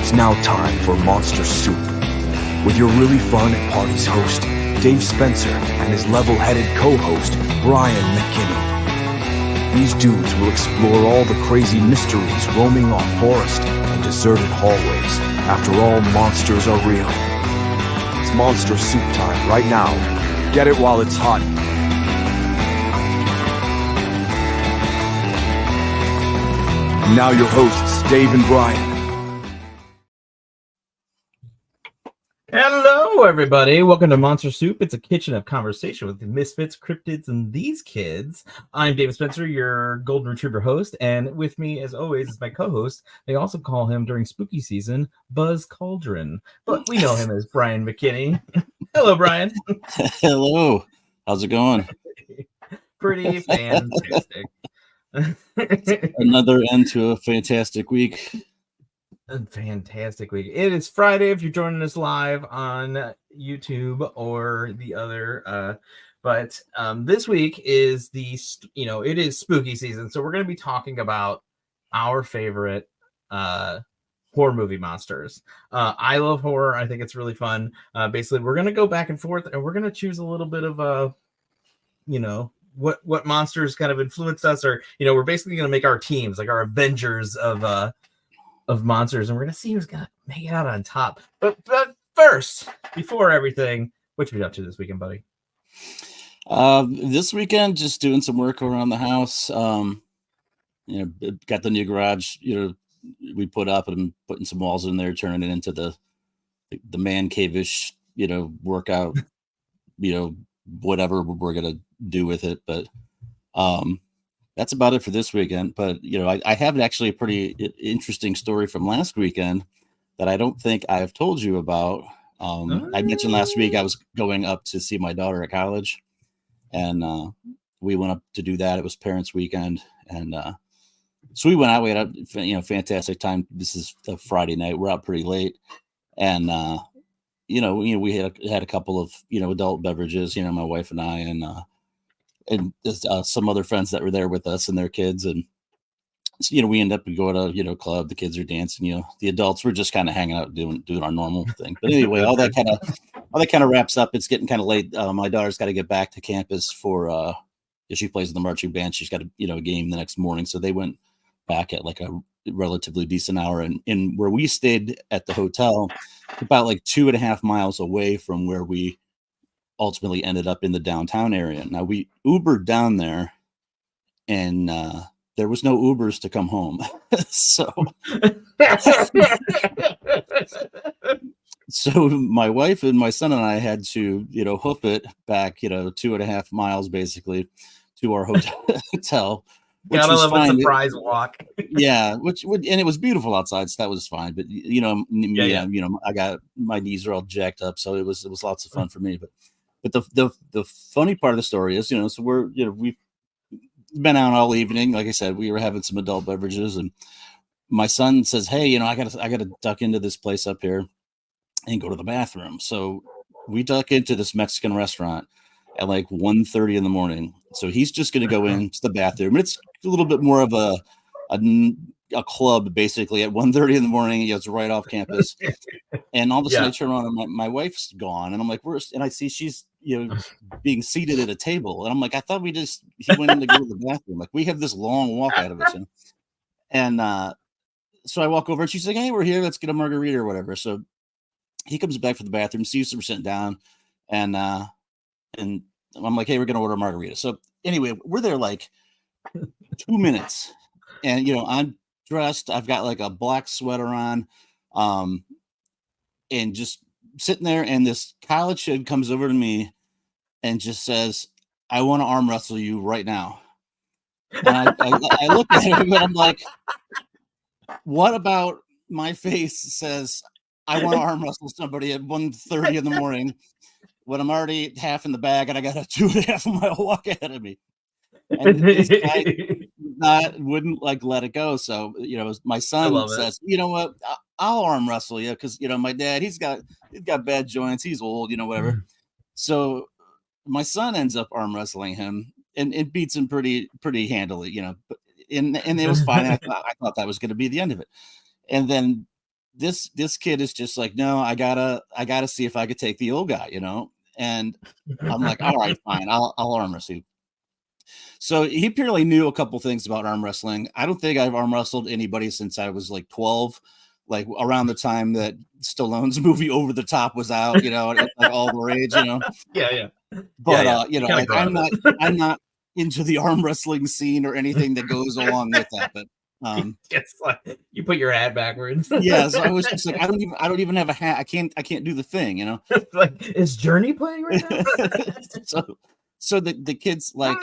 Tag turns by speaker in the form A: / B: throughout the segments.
A: It's now time for Monster Soup with your really fun at parties host, Dave Spencer, and his level-headed co-host, Brian McKinney. These dudes will explore all the crazy mysteries roaming off forest and deserted hallways. After all, monsters are real. It's Monster Soup time right now. Get it while it's hot. Now your hosts, Dave and Brian.
B: Hello, everybody. Welcome to Monster Soup. It's a kitchen of conversation with the misfits, cryptids, and these kids. I'm David Spencer, your golden retriever host, and with me, as always, is my co-host. They also call him, during spooky season, Buzz Cauldron, but we know him as Brian McKinney. Hello, Brian.
C: Hello. How's it going?
B: Pretty fantastic.
C: Another end to a fantastic week.
B: Fantastic week. It is Friday if you're joining us live on YouTube or the other. But this week is it is spooky season. So we're going to be talking about our favorite horror movie monsters. I love horror. I think it's really fun. Basically, we're going to go back and forth and we're going to choose a little bit of what monsters kind of influenced us, or we're basically going to make our teams, like our Avengers of monsters, and we're gonna see who's gonna make it out on top. But first, before everything, what you been up to this weekend, buddy?
C: This weekend, just doing some work around the house. Got the new garage. We put up and putting some walls in there, turning it into the man cave-ish, workout. Whatever we're gonna do with it, but that's about it for this weekend. But I have actually a pretty interesting story from last weekend that I don't think I have told you about. I mentioned last week I was going up to see my daughter at college, and we went up to do that. It was parents' weekend, and so we went out. We had a fantastic time. This is a Friday night. We're out pretty late, and we had a couple of adult beverages. My wife and I, and some other friends that were there with us and their kids, and we end up going to club. The kids are dancing. The adults were just kind of hanging out doing our normal thing. But anyway, all that kind of wraps up. It's getting kind of late. My daughter's got to get back to campus for she plays in the marching band. She's got a game the next morning, so they went back at like a relatively decent hour. And where we stayed at the hotel, about like 2.5 miles away from where we ultimately ended up in the downtown area. Now we Ubered down there, and there was no Ubers to come home. So my wife and my son and I had to, hoof it back, 2.5 miles basically to our hotel.
B: Gotta love a surprise walk.
C: Yeah, and it was beautiful outside, so that was fine. But I got my knees are all jacked up, so it was lots of fun for me. But the funny part of the story is, so we've been out all evening. Like I said, we were having some adult beverages, and my son says, "Hey, I gotta duck into this place up here and go to the bathroom." So we duck into this Mexican restaurant at like 1:30 in the morning. So he's just gonna go into the bathroom. It's a little bit more of a club, basically, at 1:30 in the morning. He goes right off campus, and all of a sudden I turn around and my wife's gone, and I'm like, "Where's?" And I see she's being seated at a table, and I'm like, "I thought he went in to go to the bathroom. Like, we have this long walk out of us." And so I walk over, and she's like, "Hey, we're here. Let's get a margarita or whatever." So he comes back from the bathroom, sees her sitting down, and I'm like, "Hey, we're gonna order a margarita." So anyway, we're there like 2 minutes, and I'm dressed. I've got like a black sweater on, and just sitting there. And this college kid comes over to me and just says, "I want to arm wrestle you right now." And I look at him and I'm like, what about my face says I want to arm wrestle somebody at 1:30 in the morning when I'm already half in the bag and I got a 2.5 mile walk ahead of me? And this guy wouldn't let it go. So, my son says, "You know what? I'll arm wrestle you." Cause my dad, he's got bad joints. He's old, whatever. So my son ends up arm wrestling him and beats him pretty handily, but and it was fine. I thought that was going to be the end of it. And then this kid is just like, no, I gotta see if I could take the old guy, and I'm like, all right, fine, I'll arm wrestle you. So he apparently knew a couple things about arm wrestling. I don't think I've arm wrestled anybody since I was like 12, like around the time that Stallone's movie Over the Top was out, like all the rage,
B: Yeah.
C: But
B: Like,
C: I'm not into the arm wrestling scene or anything that goes along with that. But
B: it's like you put your hat backwards.
C: Yeah, so I was just like, I don't even have a hat. I can't do the thing,
B: Like, is Journey playing right now?
C: So the kids like,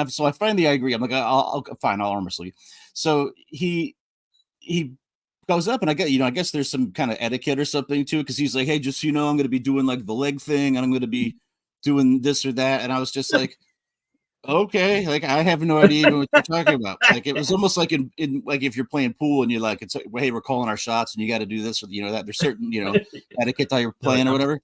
C: so I finally agree. I'm like, I'll fine, I'll arm wrestle you. So he goes up, and I guess there's some kind of etiquette or something too, because he's like, hey, just so you know, I'm going to be doing like the leg thing, and I'm going to be doing this or that, and I was just like, okay, like I have no idea even what you're talking about. Like it was almost like in like if you're playing pool and you're like, it's like, hey, we're calling our shots, and you got to do this or that. There's certain etiquette how you're playing or whatever.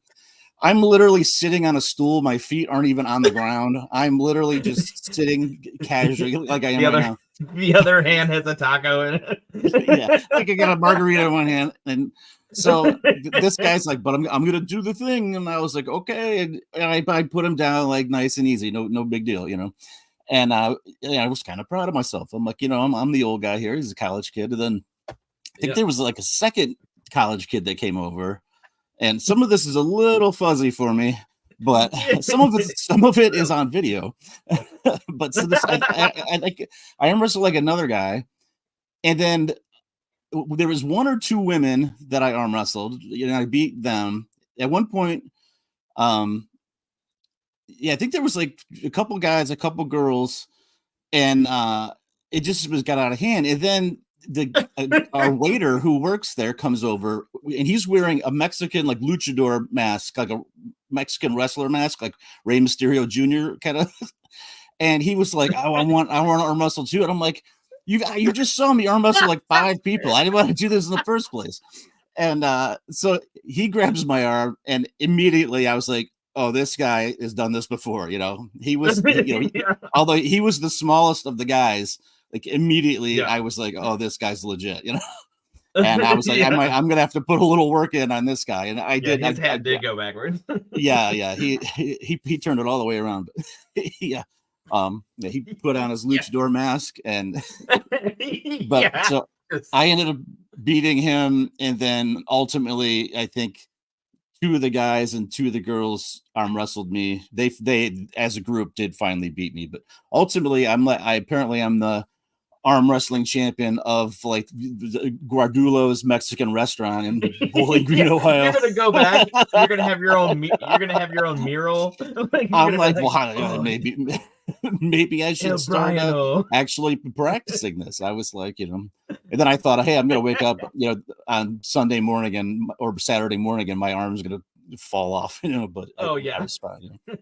C: I'm literally sitting on a stool. My feet aren't even on the ground. I'm literally just sitting casually like I am right now.
B: The other hand has a taco in it.
C: Yeah, like I got a margarita in one hand. And so this guy's like, but I'm going to do the thing. And I was like, okay. And I put him down like nice and easy. No big deal, And I was kind of proud of myself. I'm like, I'm the old guy here. He's a college kid. And then I think there was like a second college kid that came over. And some of this is a little fuzzy for me, but some of it is on video. But so this, I arm wrestled like another guy, and then there was one or two women that I arm wrestled. I beat them at one point. I think there was like a couple guys, a couple girls, and it just got out of hand. And then our waiter who works there comes over, and he's wearing a Mexican like luchador mask, like a Mexican wrestler mask, like Rey Mysterio Jr. kind of. And he was like, "Oh, I want to arm wrestle too." And I'm like, "You just saw me arm wrestle like 5 people. I didn't want to do this in the first place." And so he grabs my arm, and immediately I was like, "Oh, this guy has done this before." He was, although he was the smallest of the guys. Like immediately, I was like, "Oh, this guy's legit," And I was like, "I'm gonna have to put a little work in on this guy," and I did.
B: His head did go backwards.
C: Yeah. He turned it all the way around. He put on his luchador mask, and so I ended up beating him, and then ultimately, I think 2 of the guys and 2 of the girls arm wrestled me. They as a group did finally beat me, but ultimately, I'm the arm wrestling champion of like Guardulo's Mexican restaurant in Bowling Green, Ohio.
B: You're gonna go back. You're gonna have your own. You're gonna have your own mural.
C: I'm like, well, maybe I should start actually practicing this. I was like, and then I thought, hey, I'm gonna wake up, on Sunday morning or Saturday morning, and my arm's gonna fall off, But I was fine, But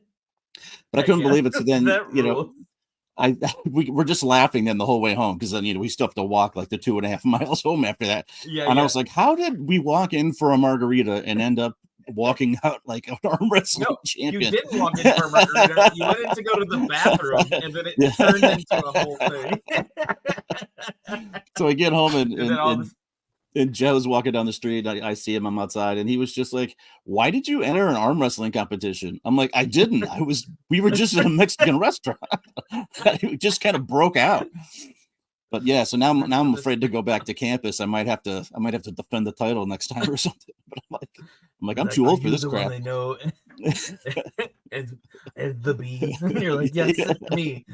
C: I couldn't believe it. So then, we're just laughing then the whole way home, because then we still have to walk like the 2.5 miles home after that. I was like, how did we walk in for a margarita and end up walking out like an arm wrestling champion?
B: You didn't walk in for a margarita. You went in to go to the bathroom, and then it turned into a whole thing.
C: So I get home and Joe's walking down the street. I see him. I'm outside, and he was just like, "Why did you enter an arm wrestling competition?" I'm like, "I didn't. We were just in a Mexican restaurant." It just kind of broke out. But yeah, so now I'm afraid to go back to campus. I might have to defend the title next time or something. But I'm too old for this crap.
B: I know as the bee. You're like, yes, me.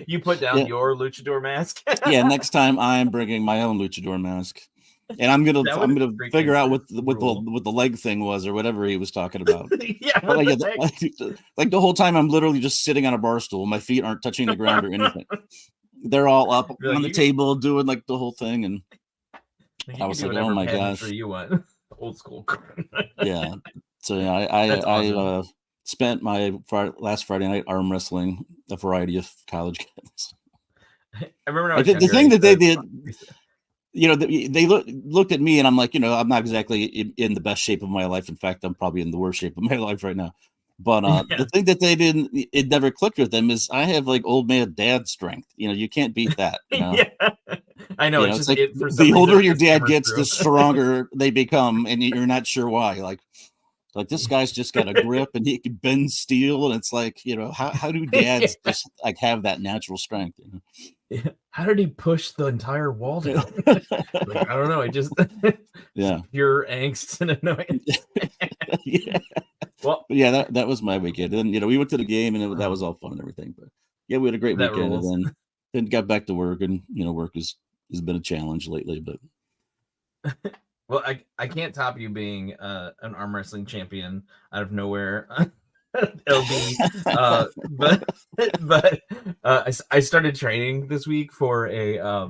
B: You put down your luchador mask.
C: Yeah, next time I'm bringing my own luchador mask, and I'm gonna figure out what the leg thing was or whatever he was talking about. Like the whole time I'm literally just sitting on a bar stool. My feet aren't touching the ground or anything. They're all up on the table doing like the whole thing, and I was like, "Oh my gosh!"
B: You want old school.
C: Yeah. So I spent my last Friday night arm wrestling a variety of college kids.
B: I remember
C: the thing that they did. They looked at me, and I'm like, I'm not exactly in the best shape of my life. In fact, I'm probably in the worst shape of my life right now. But the thing that it never clicked with them is I have like old man dad strength. You can't beat that.
B: Yeah. I know,
C: You
B: it's
C: know,
B: just
C: it's like
B: it for some
C: the
B: reason
C: older
B: it
C: your
B: just
C: dad
B: hammers
C: gets,
B: through.
C: the stronger they become, and you're not sure why. Like this guy's just got a grip and he can bend steel, and it's like, you know, how do dads just like have that natural strength? You
B: Yeah. How did he push the entire wall down? Like, I don't know. It just
C: Yeah.
B: pure angst and annoyance.
C: Yeah.
B: Well,
C: But yeah, that was my weekend. And you know, we went to the game, and that was all fun and everything. But yeah, we had a great
B: that
C: weekend,
B: rules.
C: and then got back to work, and you know, work has been a challenge lately. But
B: Well, I can't top you being an arm wrestling champion out of nowhere. LB, but I started training this week for a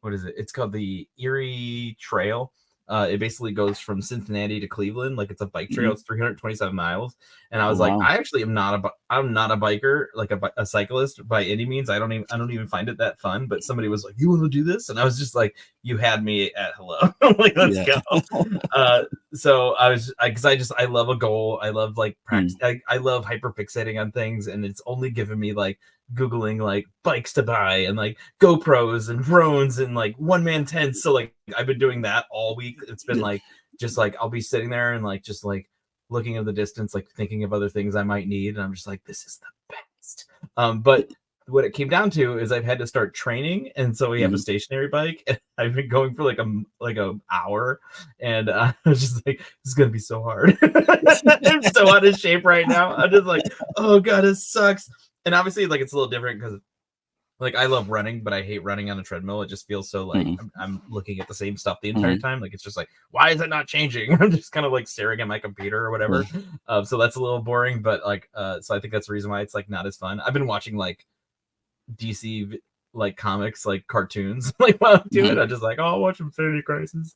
B: what is it? It's called the Erie Trail. It basically goes from Cincinnati to Cleveland. Like, it's a bike trail. It's 327 miles. And I was like,
C: wow.
B: I actually am not I'm not a biker, like a cyclist by any means. I don't even find it that fun. But somebody was like, "You want to do this?" And I was just like, "You had me at hello." I'm like, let's
C: Yeah.
B: go. So I love a goal. I love like practice.
C: Mm.
B: I love hyperfixating on things, and it's only given me like Googling like bikes to buy and like GoPros and drones and like one-man tents. So like I've been doing that all week. It's been like just like I'll be sitting there and like just like looking at the distance, like thinking of other things I might need, and I'm just like, this is the best. But what it came down to is I've had to start training, and so we have a stationary bike, and I've been going for like a hour, and I was just like, this is gonna be so hard. I'm so out of shape right now. I'm just like, oh god, it sucks. And obviously, like, it's a little different because like I love running, but I hate running on a treadmill. It just feels so like I'm looking at the same stuff the entire time. Like, it's just like, why is it not changing? I'm just kind of like staring at my computer or whatever. So that's a little boring, but like, so I think that's the reason why it's like not as fun. I've been watching like DC like comics, like cartoons, like while I'm doing it. I'm just like, oh, I'll watch Infinity Crisis.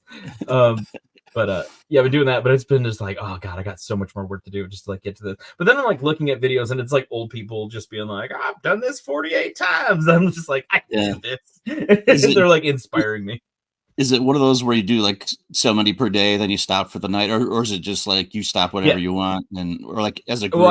B: Yeah, I've been doing that, but it's been just like, oh god, I got so much more work to do just to like get to this. But then I'm like looking at videos, and it's like old people just being like, I've done this 48 times. I'm just like, I can do this. They're like inspiring me.
C: Is it one of those where you do like so many per day, then you stop for the night, or is it just like you stop whenever you want, and or like as a group?
B: So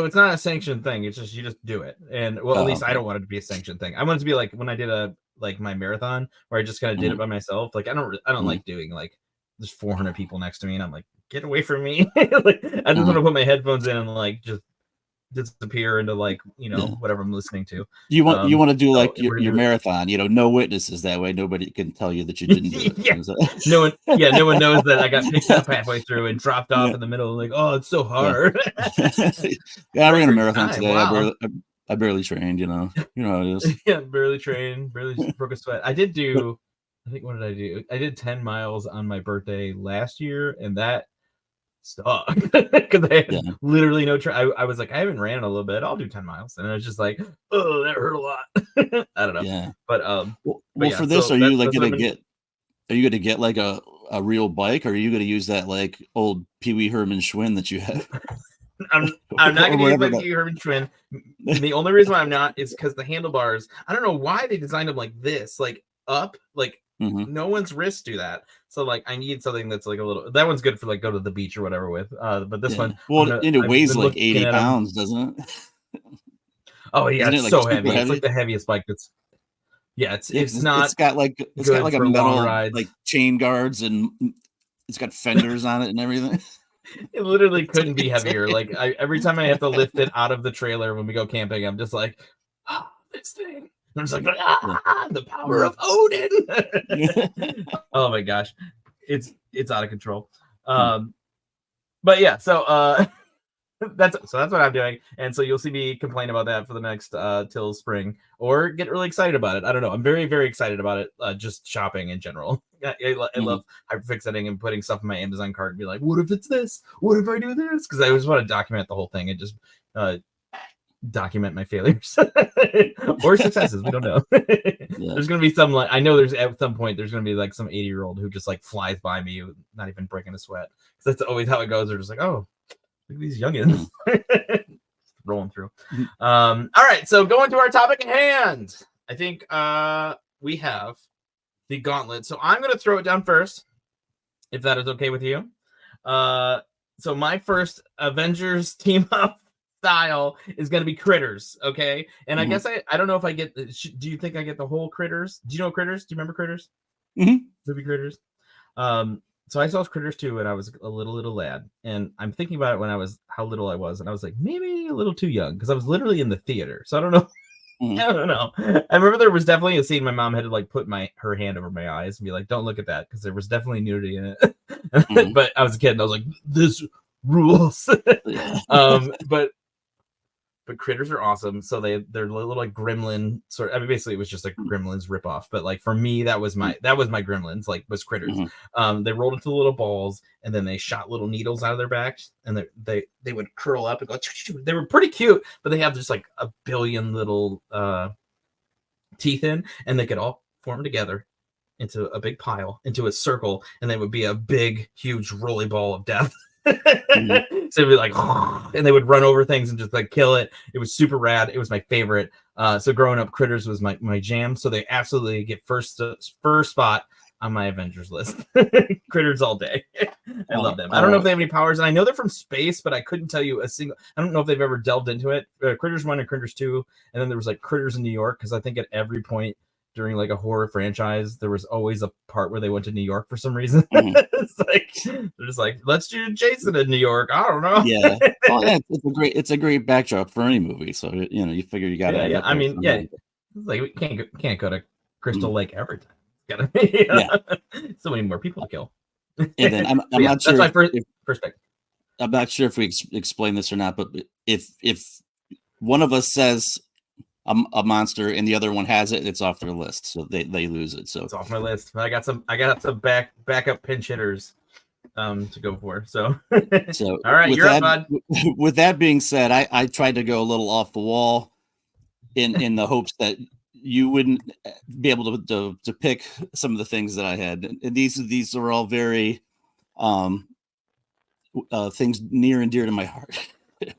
B: it's not a sanctioned thing. It's just you just do it, and well, at least I don't want it to be a sanctioned thing. I want it to be like when I did my marathon where I just kind of did it by myself. Like I don't like doing like there's 400 people next to me, and I'm like, get away from me. Like I just want to put my headphones in and like just disappear into like whatever I'm listening to.
C: You want to do like your marathon, no witnesses, that way nobody can tell you that you didn't do it.
B: No one knows that I got picked up halfway through and dropped off in the middle. Like, oh, it's so hard.
C: I ran a marathon today. Wow. I barely trained, you know how it is.
B: Yeah, barely trained, barely broke a sweat. I think what did I do? I did 10 miles on my birthday last year, and that sucked because I had literally no I was like, I haven't ran in a little bit. I'll do 10 miles, and I was just like, oh, that hurt a lot. I don't know.
C: Yeah,
B: but
C: for this, are you like gonna get like a real bike, or are you gonna use that like old Pee Wee Herman Schwinn that you have?
B: I'm not gonna use my Pee Wee Herman Schwinn. The only reason why I'm not is because the handlebars, I don't know why they designed them like this, like up, like no one's wrists do that. So like I need something that's like a little, that one's good for like go to the beach or whatever with. But this one,
C: it weighs like 80 pounds, doesn't it?
B: Oh yeah, it's so heavy. It's like the heaviest bike that's it's not.
C: It's got like a metal like chain guards, and it's got fenders on it and everything.
B: It literally couldn't be heavier. Like every time I have to lift it out of the trailer when we go camping, I'm just like, oh, this thing. I'm just like, the power of Odin. Oh my gosh, it's out of control. But yeah, so that's what I'm doing, and so you'll see me complain about that for the next till spring, or get really excited about it. I don't know. I'm very, very excited about it. Just shopping in general. I love hyperfixating and putting stuff in my Amazon cart and be like, what if it's this? What if I do this? Because I always want to document the whole thing and just document my failures or successes. We don't know. There's gonna be some like I know there's at some point there's gonna be like some 80-year-old who just like flies by me, not even breaking a sweat. Because that's always how it goes. They're just like, oh, look at these youngins rolling through. All right, so going to our topic at hand. I think we have the gauntlet. So I'm going to throw it down first, if that is okay with you. So my first Avengers team up style is going to be Critters, okay? And I guess I don't know if I get. Do you think I get the whole Critters? Do you know Critters? Do you remember Critters? Movie Critters. So I saw Critters 2 when I was a little lad, and I'm thinking about it when I was how little I was, and I was like maybe a little too young because I was literally in the theater. So I don't know. I don't know. I remember there was definitely a scene my mom had to like put her hand over my eyes and be like, "Don't look at that," because there was definitely nudity in it. But I was a kid and I was like, "This rules." But Critters are awesome. So they're a little like Gremlin sort. I mean, basically it was just like Gremlins ripoff. But like for me, that was my Gremlins. Like was Critters. They rolled into little balls and then they shot little needles out of their backs and they would curl up and go. They were pretty cute, but they have just like a billion little teeth in, and they could all form together into a big pile, into a circle, and they would be a big, huge rolly ball of death. So it'd be like, and they would run over things and just like kill it. It was super rad. It was my favorite. So growing up, Critters was my jam. So they absolutely get first spot on my Avengers list. Critters all day. I love them. I don't know if they have any powers, and I know they're from space, but I couldn't tell you a single. I don't know if they've ever delved into it. Critters 1 and Critters 2, and then there was like Critters in New York, because I think at every point during like a horror franchise, there was always a part where they went to New York for some reason. It's like they're just like, let's do Jason in New York. I don't know.
C: Yeah. Oh, yeah. It's a great backdrop for any movie. So you figure you got to.
B: Yeah. I mean, it's like we can't go to Crystal Lake every time. It's gotta be so many more people to kill.
C: And then I'm not sure.
B: That's my first pick.
C: I'm not sure if we explain this or not, but if one of us says a monster and the other one has it, it's off their list, so they lose it. So
B: it's off my list. I got some backup pinch hitters to go for. So all right, you're up, bud.
C: With that being said, I tried to go a little off the wall in the hopes that you wouldn't be able to pick some of the things that I had. And these are all very things near and dear to my heart.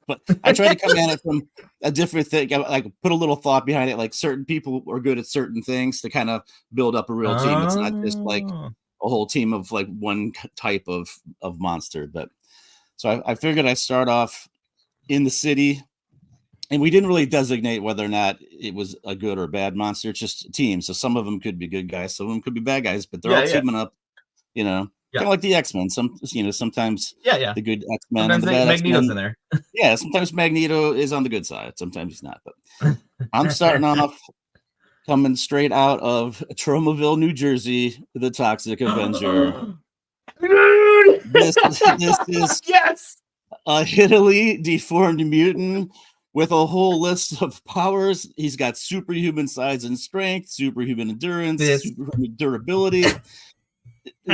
C: But I try to come at it from a different thing. I like put a little thought behind it. Like certain people are good at certain things to kind of build up a real team. It's not just like a whole team of like one type of monster. But so I figured I'd start off in the city, and we didn't really designate whether or not it was a good or bad monster. It's just a team. So some of them could be good guys, some of them could be bad guys, but they're all teaming up, kind of like the X-Men. Sometimes the good X-Men and the bad
B: Magneto's in there.
C: Yeah, sometimes Magneto is on the good side, sometimes he's not. But I'm starting off coming straight out of Tromaville, New Jersey, the Toxic Avenger. This is
B: yes,
C: a hideously deformed mutant with a whole list of powers. He's got superhuman size and strength, superhuman endurance, superhuman durability.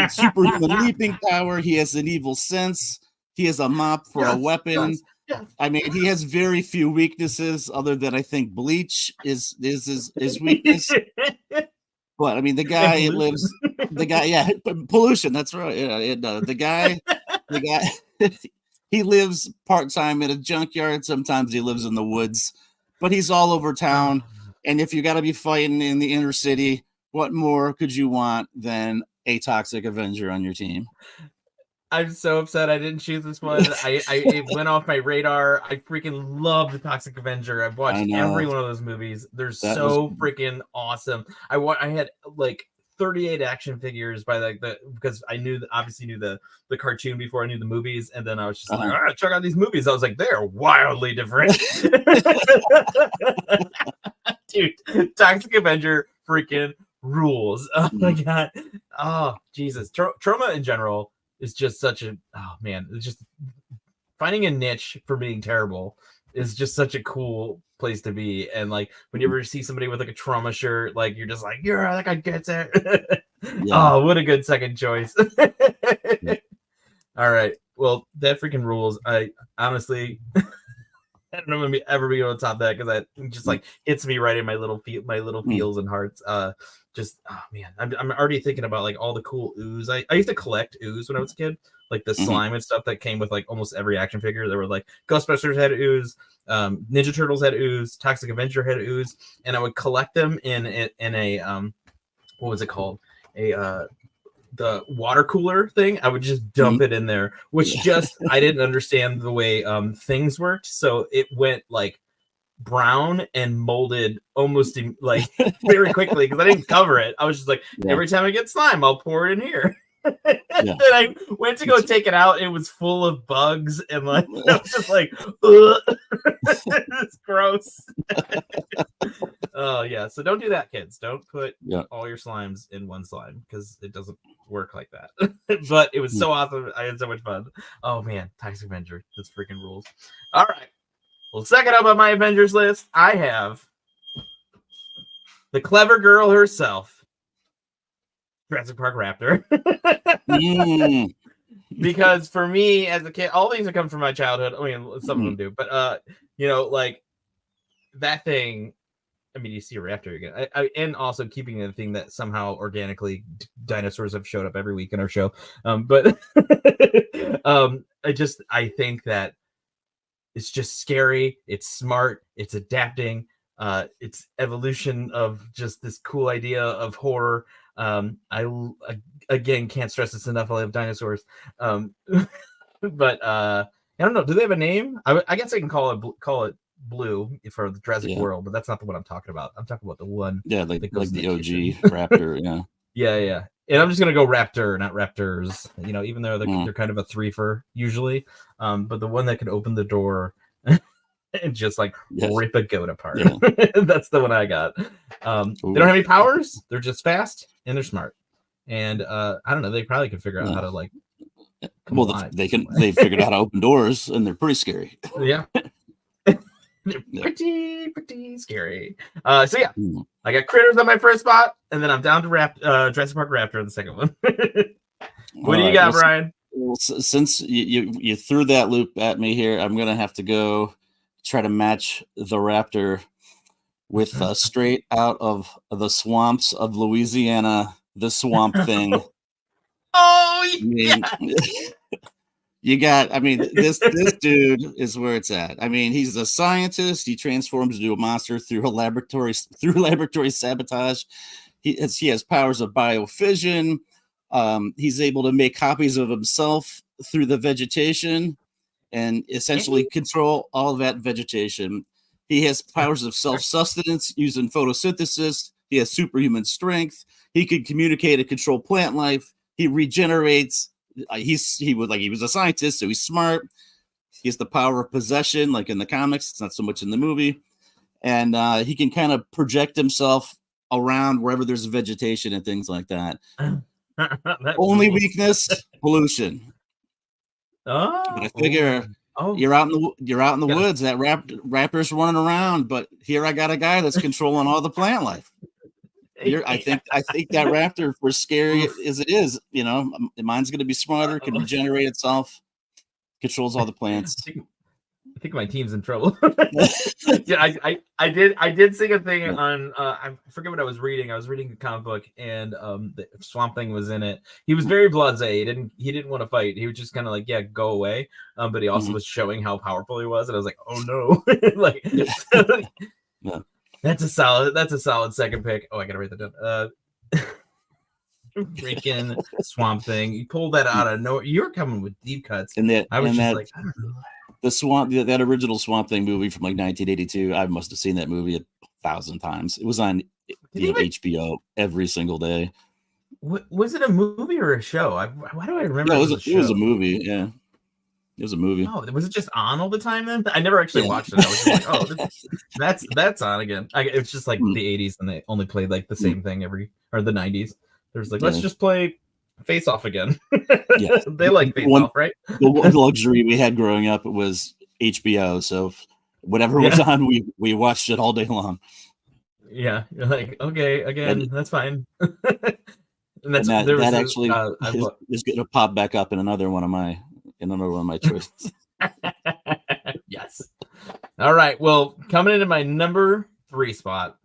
C: Superhuman leaping power. He has an evil sense. He has a mop for a weapon. Yes. I mean, he has very few weaknesses other than I think bleach is his weakness. But I mean, the guy lives. Pollution. That's right. Yeah, the guy. He lives part-time at a junkyard. Sometimes he lives in the woods, but he's all over town. And if you got to be fighting in the inner city, what more could you want than a Toxic Avenger on your team?
B: I'm so upset I didn't choose this one. It went off my radar. I freaking love the Toxic Avenger. I've watched every one of those movies. They're freaking awesome. I had like 38 action figures by because I obviously knew the cartoon before I knew the movies, and then I was just like, all right, check out these movies. I was like, they're wildly different. Dude, Toxic Avenger freaking rules. Oh my god. Oh Jesus. Trauma in general is just such a it's just finding a niche for being terrible is just such a cool place to be. And like when you ever see somebody with like a trauma shirt, like you're just like, yeah, that guy gets it. Oh, what a good second choice. All right. Well, that freaking rules. I honestly I don't know if I'm ever be able to top that, because that just like hits me right in my little feels and hearts. I'm already thinking about like all the cool ooze. I used to collect ooze when I was a kid, like the slime and stuff that came with like almost every action figure. There were like Ghostbusters had ooze, Ninja Turtles had ooze, Toxic Avenger had ooze, and I would collect them in a what was it called? water cooler thing, I would just dump it in there, which just I didn't understand the way things worked, so it went like brown and molded almost like very quickly because I didn't cover it. I was just like, every time I get slime, I'll pour it in here. Then I went to go take it out. It was full of bugs and like I was just like, it's gross. Oh yeah, so don't do that, kids. Don't put all your slimes in one slime because it doesn't work like that. But it was so awesome. I had so much fun. Oh man, Toxic Avenger, this freaking rules. All right. Well, second up on my Avengers list, I have the clever girl herself, Jurassic Park Raptor. Because for me as a kid, all these are coming from my childhood. I mean, some of them do, but you know, like that thing. I mean, you see a raptor again, and also keeping the thing that somehow organically dinosaurs have showed up every week in our show. But I think that it's just scary. It's smart. It's adapting. It's evolution of just this cool idea of horror. I again can't stress this enough. I love dinosaurs. But I don't know. Do they have a name? I guess I can call it Blue for the Jurassic World, but that's not the one I'm talking about. I'm talking about the one.
C: Yeah, like the OG Raptor.
B: Yeah. And I'm just gonna go Raptor, not Raptors. You know, even though they're kind of a threefer usually. But the one that can open the door and just like rip a goat apart. Yeah. That's the one I got. They don't have any powers. They're just fast and they're smart. And I don't know. They probably could figure out how to like.
C: They figured out how to open doors, and they're pretty scary.
B: Yeah. They're pretty scary. I got Critters on my first spot, and then I'm down to Jurassic Park Raptor on the second one. What do you got, Brian?
C: Well, since you threw that loop at me here, I'm gonna have to go try to match the Raptor with straight out of the swamps of Louisiana, the Swamp Thing.
B: Oh yeah.
C: This dude is where it's at. I mean, he's a scientist. He transforms into a monster through laboratory sabotage. He has powers of biofission. He's able to make copies of himself through the vegetation and essentially control all of that vegetation. He has powers of self-sustenance using photosynthesis. He has superhuman strength. He can communicate and control plant life. He regenerates. He was a scientist, so he's smart. He has the power of possession, like in the comics. It's not so much in the movie. And he can kind of project himself around wherever there's vegetation and things like that. Only weakness, pollution.
B: Oh,
C: but I figure you're out in the woods. That raptor's running around, but here I got a guy that's controlling all the plant life. I think that raptor, for scary as it is, you know, mine's going to be smarter, can regenerate itself, controls all the plants.
B: I think my team's in trouble. Yeah, I did see a thing on I forget what I was reading. I was reading a comic book, and the Swamp Thing was in it. He was very blasé. He didn't want to fight. He was just kind of like, yeah, go away. But he also was showing how powerful he was, and I was like, oh no, like.
C: Yeah.
B: That's a solid second pick. Oh, I gotta write that down. Freaking Swamp Thing. You pulled that out of nowhere. You're coming with deep cuts.
C: And
B: I was just like, I don't know.
C: The Swamp, that original Swamp Thing movie from like 1982. I must have seen that movie 1,000 times. It was on HBO every single day.
B: Was it a movie or a show? Why do I remember?
C: No, it was a movie. Yeah. It was a movie.
B: Oh, was it just on all the time then? I never actually watched it. I was just like, oh, that's on again. It's just like the 80s, and they only played like the same thing or the 90s. There's like, let's just play Face Off again. Yeah. They like Face Off, right?
C: The one luxury we had growing up was HBO, so whatever was on, we watched it all day long.
B: Yeah, you're like, okay, again, that's fine. And
C: that actually is going to pop back up in another one of my choices.
B: Yes. All right. Well, coming into my number 3 spot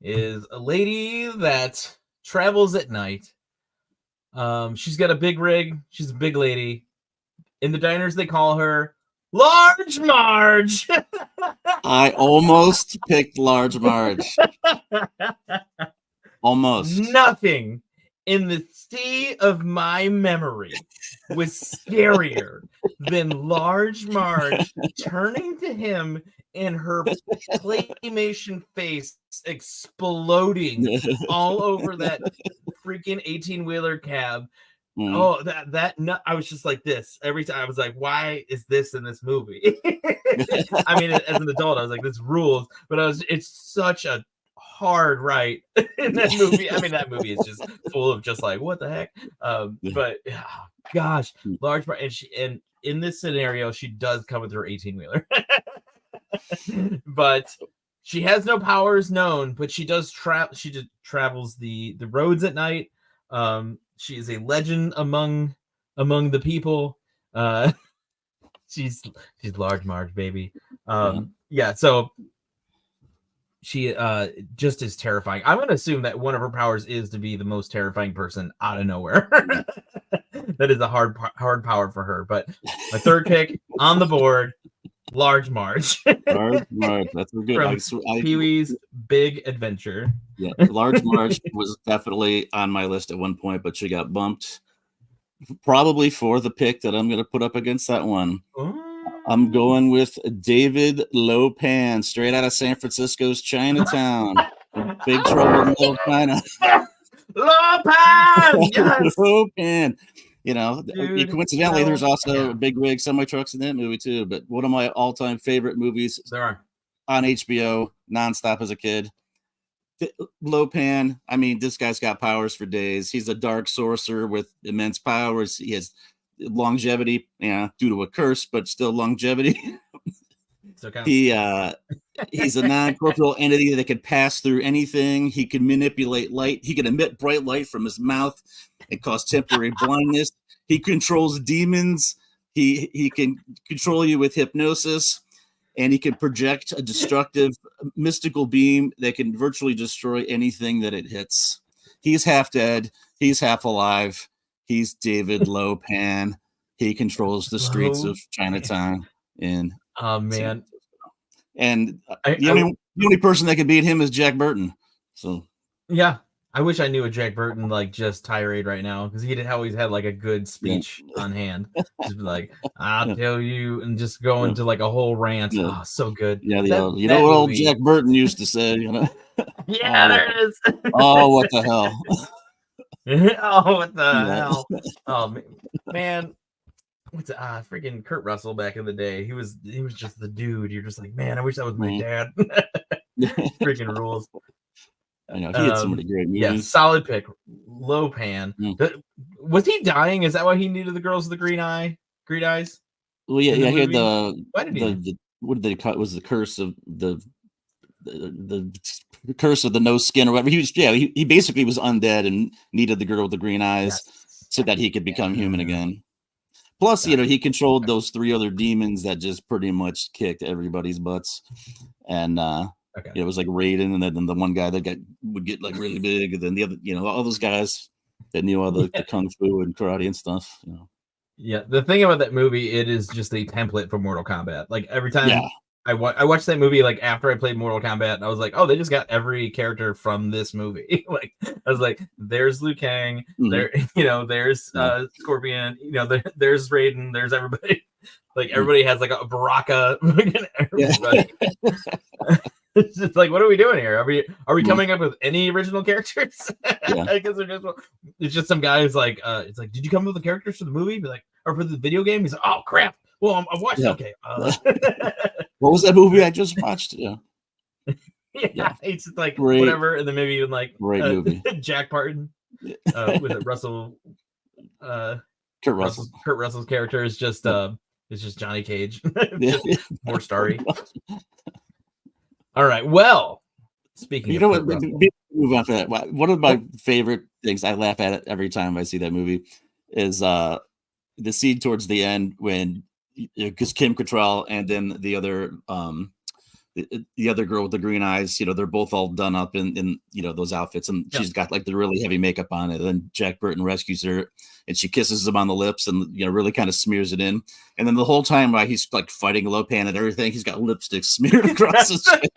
B: is a lady that travels at night. She's got a big rig. She's a big lady. In the diners, they call her Large Marge.
C: I almost picked Large Marge. Almost.
B: Nothing in the sea of my memory was scarier than Large Marge turning to him and her claymation face exploding all over that freaking 18-wheeler cab. Oh, I was just like this every time. I was like, why is this in this movie? I mean, as an adult, I was like, this rules, but it's such a hard right in that movie. I mean, that movie is just full of just like, what the heck? But gosh, Large Part, and in this scenario, she does come with her 18-wheeler. But she has no powers known, but she does travels the roads at night. She is a legend among the people. She's Large Marge, baby. Yeah, so she just is terrifying. I'm gonna assume that one of her powers is to be the most terrifying person out of nowhere. That is a hard power for her. But my third pick on the board, Large Marge.
C: Large Marge, that's a good.
B: Pee-wee's Big Adventure.
C: Yeah, Large Marge was definitely on my list at one point, but she got bumped. Probably for the pick that I'm going to put up against that one. I'm going with David Lopan, straight out of San Francisco's Chinatown. Big Trouble in Little China.
B: Lopan! Yes!
C: Lopan. You know,
B: Dude,
C: coincidentally, there's also big rig semi trucks in that movie too. But one of my all-time favorite movies
B: there are
C: on HBO, nonstop as a kid. Lopan, I mean, this guy's got powers for days. He's a dark sorcerer with immense powers. He has longevity, due to a curse, but still longevity. He's a non-corporeal entity that can pass through anything. He can manipulate light. He can emit bright light from his mouth and cause temporary blindness. He controls demons. He can control you with hypnosis, and he can project a destructive mystical beam that can virtually destroy anything that it hits. He's half dead. He's half alive. He's David Lopan. He controls the streets of Chinatown.
B: Oh man!
C: And the only person that can beat him is Jack Burton. So
B: yeah, I wish I knew a Jack Burton like just tirade right now, because he always had like a good speech on hand. Just be like, I'll tell you, and just go into like a whole rant.
C: Yeah.
B: Oh, so good.
C: Yeah, you know what old Jack Burton used to say,
B: Yeah, there it is.
C: Oh, what the hell?
B: Oh, what the hell? Oh man. What's freaking Kurt Russell back in the day? He was just the dude. You're just like, man, I wish that was my dad. Freaking rules.
C: I know he had so many great movies.
B: Yeah, solid pick. Lopan. Was he dying? Is that why he needed the girls with the green eyes?
C: Well, yeah, he had
B: what did
C: they cut was the curse of the curse of the no skin or whatever. He basically was undead and needed the girl with the green eyes so that he could become human again. Plus, he controlled those three other demons that just pretty much kicked everybody's butts. And it was like Raiden, and then the one guy that would get like really big, and then the other, all those guys that knew all the kung fu and karate and stuff.
B: Yeah, the thing about that movie, it is just a template for Mortal Kombat. Like every time I watched that movie, like after I played Mortal Kombat, and I was like, oh, they just got every character from this movie. Like I was like, there's Liu Kang, there, there's Scorpion, there's Raiden, there's everybody. Like everybody has like a Baraka. Everybody. It's just like, what are we doing here? Are we coming up with any original characters? I guess it's just some guy who's like, it's like, did you come up with the characters for the movie? Be like, or for the video game? He's like, oh crap. Well, I'm watching. Okay.
C: What was that movie I just watched? Yeah.
B: It's like great, whatever, and then maybe even like
C: movie.
B: Jack Parton. With it, Russell. Kurt Russell's character is just it's just Johnny Cage. Just more starry. All right. Well, speaking of what?
C: Move on for that. One of my favorite things, I laugh at it every time I see that movie, is the scene towards the end when because Kim Cattrall and then the other the other girl with the green eyes, they're both all done up in those outfits, and she's got like the really heavy makeup on it. And then Jack Burton rescues her, and she kisses him on the lips, and really kind of smears it in. And then the whole time while he's like fighting Lopan and everything, he's got lipstick smeared across his face.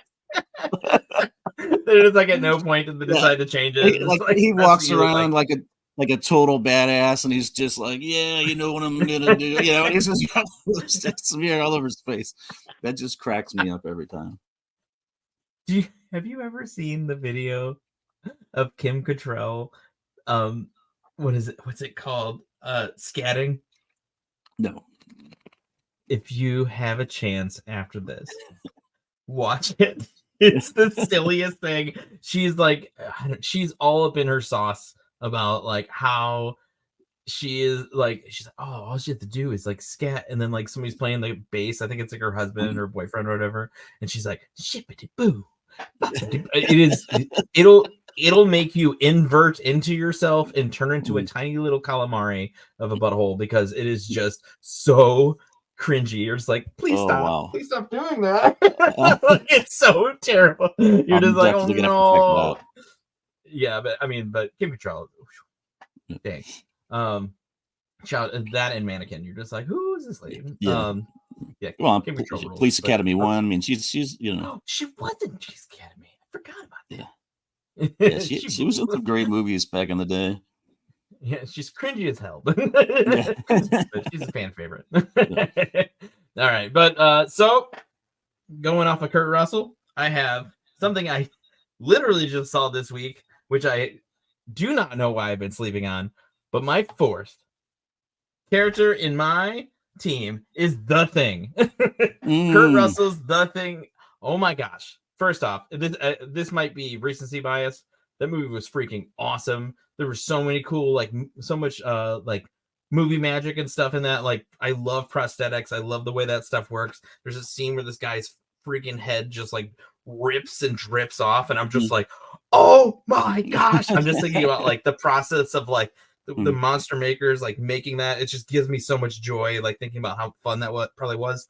B: There's like at no point did they decide to change it.
C: He walks around like like a total badass, and he's just like, yeah, you know what I'm gonna do, you know, and he's just got smear all over his face. That just cracks me up every time.
B: Have you ever seen the video of Kim Cattrall? What is it? What's it called? Scatting.
C: No.
B: If you have a chance after this, watch it. It's the silliest thing. She's like, she's all up in her sauce about like how she is like, she's like, oh, all she has to do is like scat, and then like somebody's playing the bass. I think it's like her husband or boyfriend or whatever, and she's like, shippity boo. It'll make you invert into yourself and turn into a tiny little calamari of a butthole because it is just so cringy. You're just like, please stop.
C: Wow.
B: Please stop doing that. Like, it's so terrible. You're just like, oh no. Yeah, but Kim Cattrall, dang. Shout that and Mannequin. You're just like, who is this lady?
C: Yeah.
B: Yeah.
C: Come on,
B: Kim Cattrall rules,
C: Police Academy 1. I mean, she's you know.
B: Oh, she wasn't Police Academy. I forgot about that.
C: Yeah. Yeah, she was in some great movies back in the day.
B: Yeah, she's cringy as hell, but she's a fan favorite. All right, but so going off of Kurt Russell, I have something I literally just saw this week, which I do not know why I've been sleeping on, but my fourth character in my team is The Thing. Kurt Russell's The Thing. Oh my gosh. First off, this might be recency bias. That movie was freaking awesome. There were so many cool, like so much like movie magic and stuff in that. Like, I love prosthetics. I love the way that stuff works. There's a scene where this guy's freaking head just like rips and drips off, and I'm just like, oh my gosh. I'm just thinking about like the process of like the monster makers like making that. It just gives me so much joy, like thinking about how fun that probably was.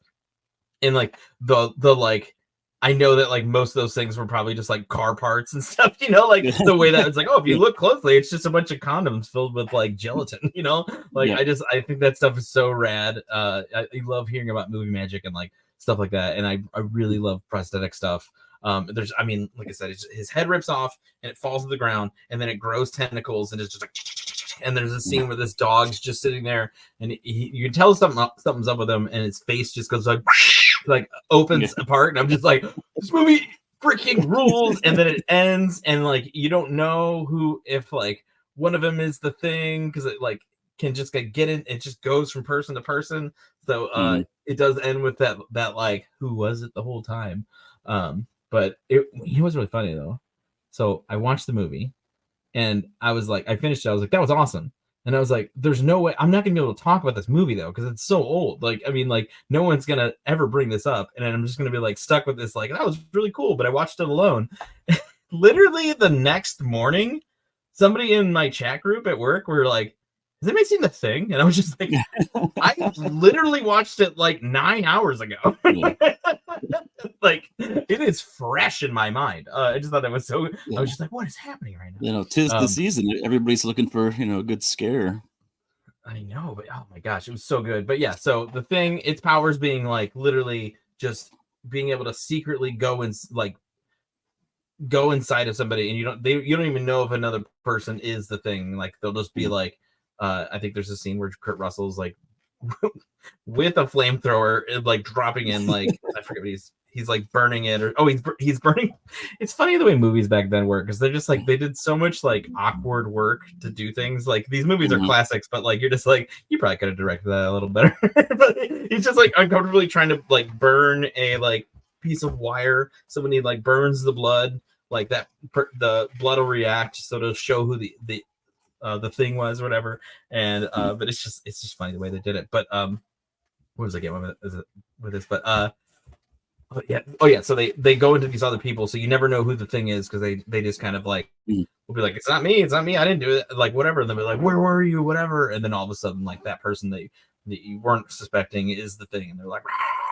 B: And like the like, I know that like most of those things were probably just like car parts and stuff, you know, like the way that it's like, oh, if you look closely, it's just a bunch of condoms filled with like gelatin, you know, like I think that stuff is so rad. I love hearing about movie magic and like stuff like that. And I really love prosthetic stuff. Like I said, his head rips off and it falls to the ground, and then it grows tentacles, and it's just like, and there's a scene where this dog's just sitting there, and you can tell something's up with him, and his face just goes like opens apart, and I'm just like, this movie freaking rules. And then it ends, and like you don't know if like one of them is the Thing, because it like can just like get in. It just goes from person to person. So it does end with that like, who was it the whole time? But it was really funny though. So I watched the movie, and I was like, I finished it. I was like, that was awesome. And I was like, there's no way I'm not gonna be able to talk about this movie though, because it's so old. Like, I mean, like no one's gonna ever bring this up, and I'm just gonna be like stuck with this. Like, that was really cool, but I watched it alone. Literally the next morning, somebody in my chat group at work were like, has anybody seen The Thing? And I was just like, I literally watched it like 9 hours ago. Like, it is fresh in my mind. I just thought that was so. I was just like, what is happening right now?
C: You know, 'tis the season. Everybody's looking for a good scare.
B: I know, but oh my gosh, it was so good. But yeah, so The Thing, its powers being like literally just being able to secretly go inside of somebody, and you don't even know if another person is the Thing. Like, they'll just be like, I think there's a scene where Kurt Russell's like with a flamethrower, like dropping in, like I forget what he's like burning it, or he's burning. It's funny the way movies back then work, because they're just like, they did so much like awkward work to do things. Like, these movies are classics, but like you're just like, you probably could have directed that a little better. But he's just like uncomfortably trying to like burn a like piece of wire. So when he like burns the blood, like that the blood will react, so to show who the Thing was or whatever. And but it's just funny the way they did it. But what was I getting with this? But so they go into these other people, so you never know who the Thing is, because they just kind of like will be like, it's not me, I didn't do it, like whatever. And they'll be like, where were you, whatever. And then all of a sudden, like, that person that you weren't suspecting is the Thing, and they're like,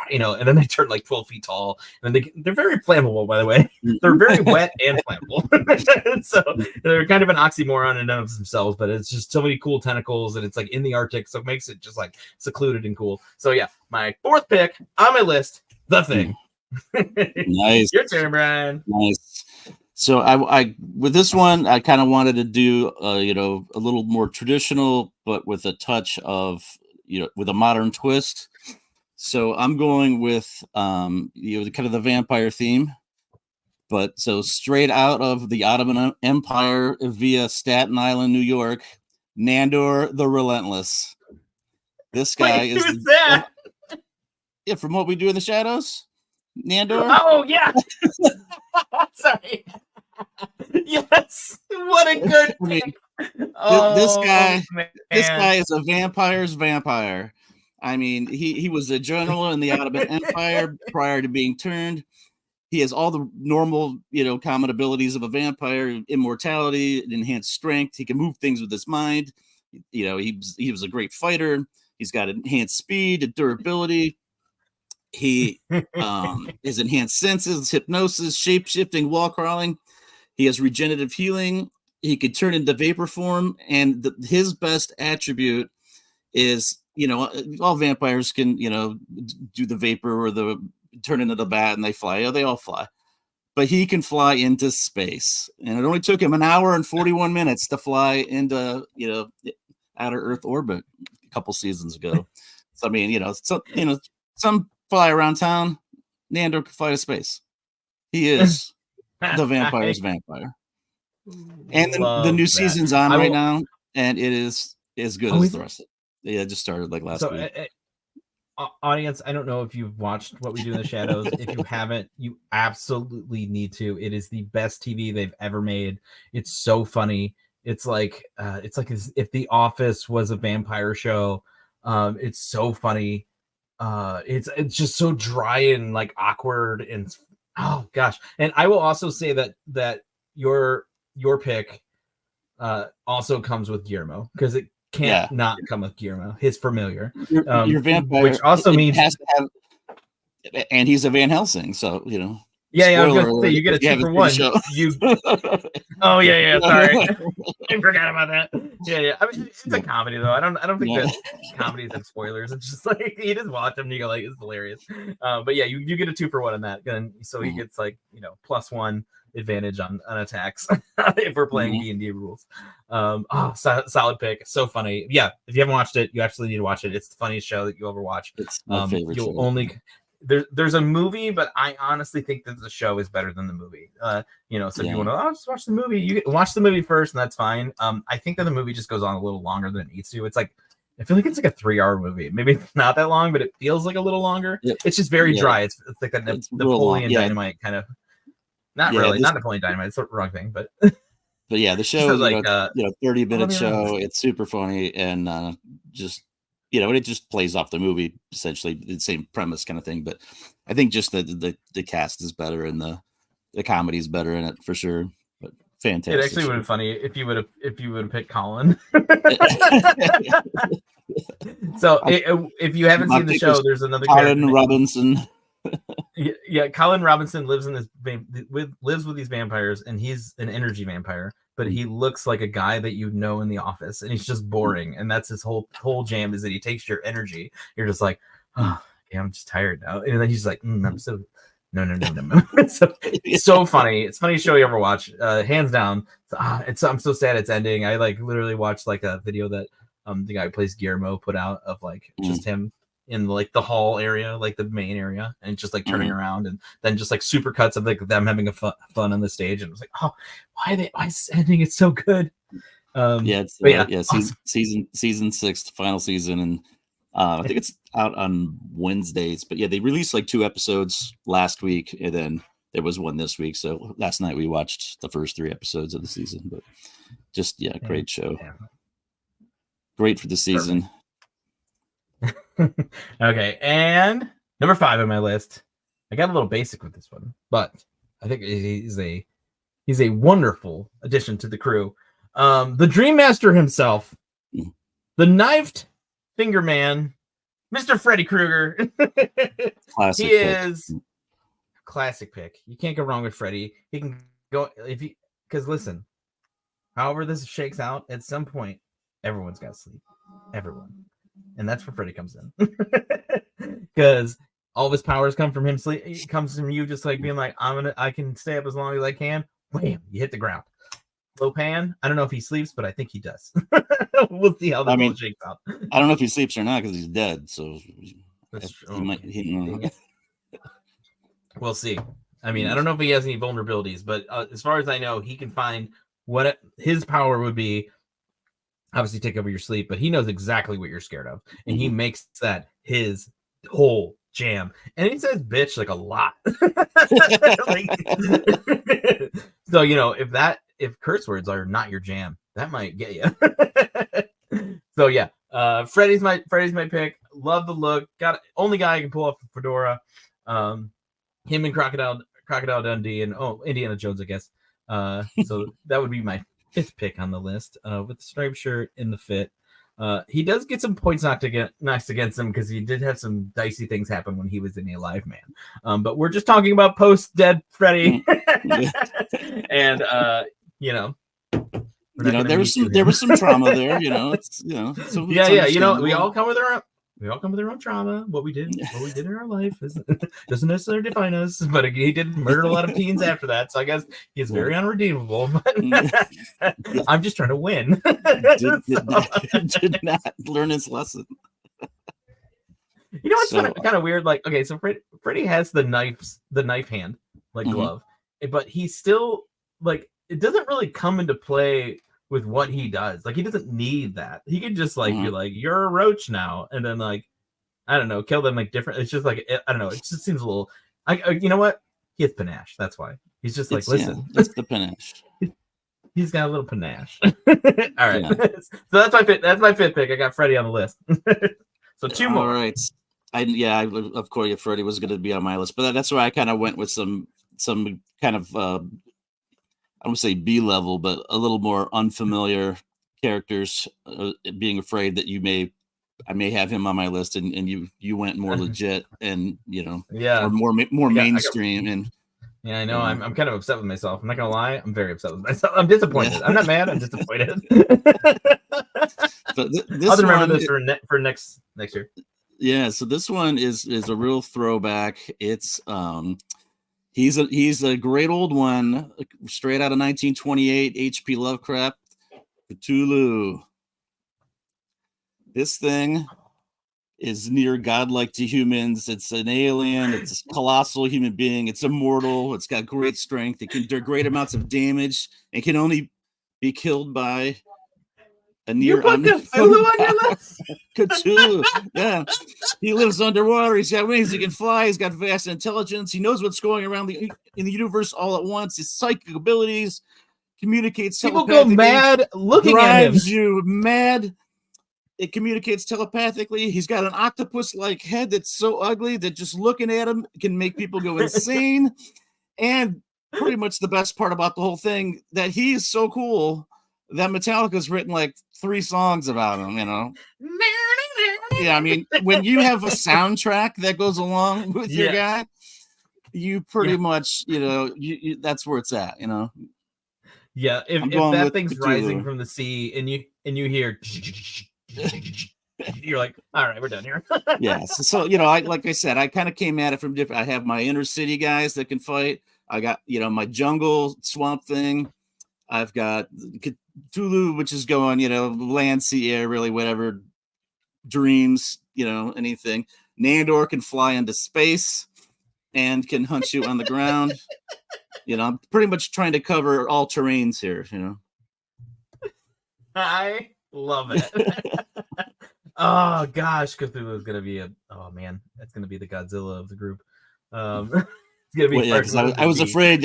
B: you know, and then they turn like 12 feet tall, and they're very flammable, by the way. They're very wet and flammable. So they're kind of an oxymoron in and of themselves, but it's just so many cool tentacles, and it's like in the Arctic, so it makes it just like secluded and cool. So yeah, my fourth pick on my list, The Thing.
C: Nice.
B: Your turn, Brian.
C: Nice. So I with this one, I kind of wanted to do a little more traditional, but with a touch of with a modern twist. So I'm going with kind of the vampire theme, but so straight out of the Ottoman Empire via Staten Island, New York, Nandor the Relentless. This guy is
B: who's that?
C: Yeah, from What We Do in the Shadows, Nandor.
B: Oh yeah. Sorry. Yes. What a good pick.
C: This guy is a vampire's vampire. I mean, he was a general in the Ottoman Empire prior to being turned. He has all the normal, common abilities of a vampire: immortality, enhanced strength. He can move things with his mind. He was a great fighter. He's got enhanced speed and durability. He his enhanced senses, hypnosis, shape-shifting, wall crawling. He has regenerative healing. He could turn into vapor form, and his best attribute is, all vampires can, do the vapor or the turn into the bat and they fly. They all fly, but he can fly into space, and it only took him an hour and 41 minutes to fly into, outer Earth orbit a couple seasons ago. So I mean, some fly around town. Nandor can fly to space. He is the vampire's vampire. And the new season's on right now, and it is as good as the rest of it. Yeah, it just started like last week.
B: Audience, I don't know if you've watched What We Do in the Shadows. If you haven't, you absolutely need to. It is the best TV they've ever made. It's so funny. It's like as if The Office was a vampire show. It's so funny. It's just so dry and like awkward, and oh gosh. And I will also say that your pick also comes with Guillermo, because it can't not come with Guillermo, his familiar.
C: Your vampire,
B: which also means
C: has to have, and he's a Van Helsing, so
B: Yeah, I was gonna say you get a 2 for 1. Oh yeah, sorry. I forgot about that. Yeah. I mean, it's a comedy though. I don't think that comedies have spoilers. It's just like you just watch them and you go like, it's hilarious. But yeah, you get a 2 for 1 on that. And so he gets like, +1 advantage on attacks if we're playing D&D rules. Solid pick. So funny. Yeah, if you haven't watched it, you absolutely need to watch it. It's the funniest show that you'll ever watch.
C: It's my favorite show.
B: There's a movie, but I honestly think that the show is better than the movie. So if you want to just watch the movie, you watch the movie first, and that's fine. I think that the movie just goes on a little longer than it needs to. It's like, I feel like it's like a 3-hour movie. Maybe it's not that long, but it feels like a little longer. Yep. It's just very dry. It's like that Napoleon Dynamite kind of. Not really, not Napoleon Dynamite. It's the wrong thing, but.
C: But yeah, the show is like 30-minute show. It's super funny, and just. It just plays off the movie, essentially the same premise kind of thing. But I think just the cast is better and the comedy is better in it for sure. But fantastic.
B: It actually would have been funny if you would have picked Colin. So if you haven't seen the show, there's another
C: Colin Robinson.
B: Yeah, Colin Robinson lives with these vampires, and he's an energy vampire. But he looks like a guy that in The Office, and he's just boring. And that's his whole jam, is that he takes your energy. You're just like, oh, yeah, I'm just tired now. And then he's like, I'm so no. So funny. It's the funniest show you ever watch, hands down. I'm so sad it's ending. I like literally watched like a video that the guy who plays Guillermo put out of like just him in like the hall area, like the main area, and just like turning around, and then just like super cuts of like them having a fun on the stage, and it was like, oh, why is ending it so good?
C: Awesome. season 6, final season, and I think it's out on Wednesdays. But yeah, they released like 2 episodes last week, and then there was one this week. So last night we watched the first 3 episodes of the season. But just great show, great for the season. Perfect.
B: Okay, and number 5 on my list. I got a little basic with this one, but I think he's a wonderful addition to the crew. The Dream Master himself, the knifed finger man, Mr. Freddy Krueger.
C: Classic.
B: He is classic pick. You can't go wrong with Freddy. He can go because listen, however this shakes out, at some point, everyone's got to sleep. Everyone. And that's where Freddy comes in, because all of his powers come from him. It comes from you just like being like, I can stay up as long as I can. wham, you hit the ground. Lopan, I don't know if he sleeps, but I think he does. We'll see how this all shakes out.
C: I don't know if he sleeps or not because he's dead. So
B: he
C: might.
B: We'll see. I mean, I don't know if he has any vulnerabilities, but as far as I know, he can find what his power would be. Obviously, take over your sleep, but he knows exactly what you're scared of, and he makes that his whole jam. And he says "bitch" like a lot. So if curse words are not your jam, that might get you. So yeah, Freddy's my pick. Love the look. Only guy who can pull off a fedora. Him and Crocodile Dundee and Indiana Jones, I guess. So that would be my 5th pick on the list, with the striped shirt in the fit. He does get some points knocked against him because he did have some dicey things happen when he was in A Live Man. But we're just talking about post-dead Freddy. And
C: there was some trauma there, So
B: we all come with our own trauma. What we did in our life doesn't necessarily define us. But he did murder a lot of teens after that, so I guess he's very unredeemable. But I'm just trying to win.
C: Did not learn his lesson.
B: You know what's kind of weird? Like, okay, so Freddy has the knife hand, like glove, but he's still like, it doesn't really come into play with what he does. Like, he doesn't need that. He could just be like, you're a roach now, and then like, I don't know, kill them like different. It's just like, I don't know. It just seems a little. You know what? He has panache. That's why he's just like, listen.
C: Yeah, it's the panache.
B: He's got a little panache. All right. Yeah. So that's my 5th pick. I got Freddy on the list. So 2 more.
C: All right. Of course, Freddy was going to be on my list, but that's where I kind of went with some kind of I don't say B level, but a little more unfamiliar characters. Being afraid that I may have him on my list, and you went more legit, and or more mainstream. And
B: yeah, I know. I'm kind of upset with myself. I'm not gonna lie. I'm very upset with myself. I'm disappointed. Yeah. I'm not mad. I'm disappointed. I'll remember this for next year.
C: Yeah. So this one is a real throwback. It's he's a great old one, straight out of 1928. H.P. Lovecraft, Cthulhu. This thing is near godlike to humans. It's an alien. It's a colossal human being. It's immortal. It's got great strength. It can do great amounts of damage. It can only be killed by a near.
B: You put Cthulhu on your list?
C: Cthulhu, yeah. He lives underwater. He's got wings. He can fly. He's got vast intelligence. He knows what's going around in the universe all at once. His psychic abilities, communicates telepathically.
B: People go mad looking at him.
C: Drives you mad. It communicates telepathically. He's got an octopus-like head that's so ugly that just looking at him can make people go insane. And pretty much the best part about the whole thing, that he is so cool that Metallica's written like 3 songs about him, Yeah, I mean, when you have a soundtrack that goes along with your guy, you pretty much, you that's where it's at,
B: Yeah, if that thing's Cthulhu rising from the sea and you hear you're like, all right, we're done here.
C: Yeah. So like I said, I kind of came at it from different. I have my inner city guys that can fight. I got, my jungle swamp thing. I've got Cthulhu, which is going, land, sea, air, really whatever, dreams, anything. Nandor can fly into space and can hunt you on the ground. I'm pretty much trying to cover all terrains here,
B: I love it. Oh gosh, Cthulhu is gonna be that's gonna be the Godzilla of the group. It's gonna be.
C: I was afraid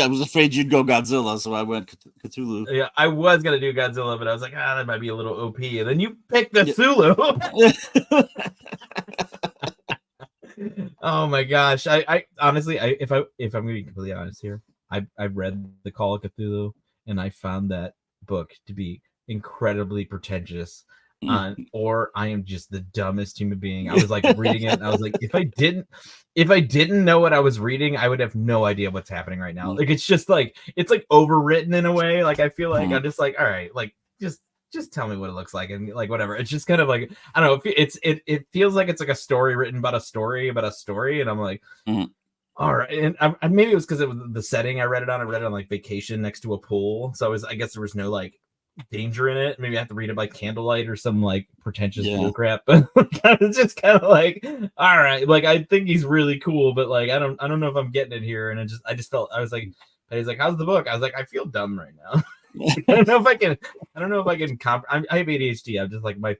C: you'd go Godzilla, so I went Cthulhu.
B: Yeah, I was gonna do Godzilla, but I was like, that might be a little OP, and then you picked Cthulhu. Oh my gosh, I honestly, if I'm gonna be completely honest here, I read The Call of Cthulhu, and I found that book to be incredibly pretentious. Or I am just the dumbest human being. I was like reading it, and I was like, if I didn't know what I was reading, I would have no idea what's happening right now. Like, it's just like, it's like overwritten in a way. Like, I feel like I'm just like, all right, like just tell me what it looks like, and like whatever. It's just kind of like, I don't know, it feels like it's like a story written about a story, and I'm like, All right, and maybe it was because it was the setting I read it on. I read it on like vacation next to a pool, so I guess there was no like danger in it. Maybe I have to read it by candlelight or some like pretentious bull crap. But it's just kind of like, all right, like I think he's really cool, but like I don't know if I'm getting it here. And I just felt I was like, he's like, how's the book? I was like, I feel dumb right now. I don't know if I can. I don't know if I can. I have ADHD. I'm just like my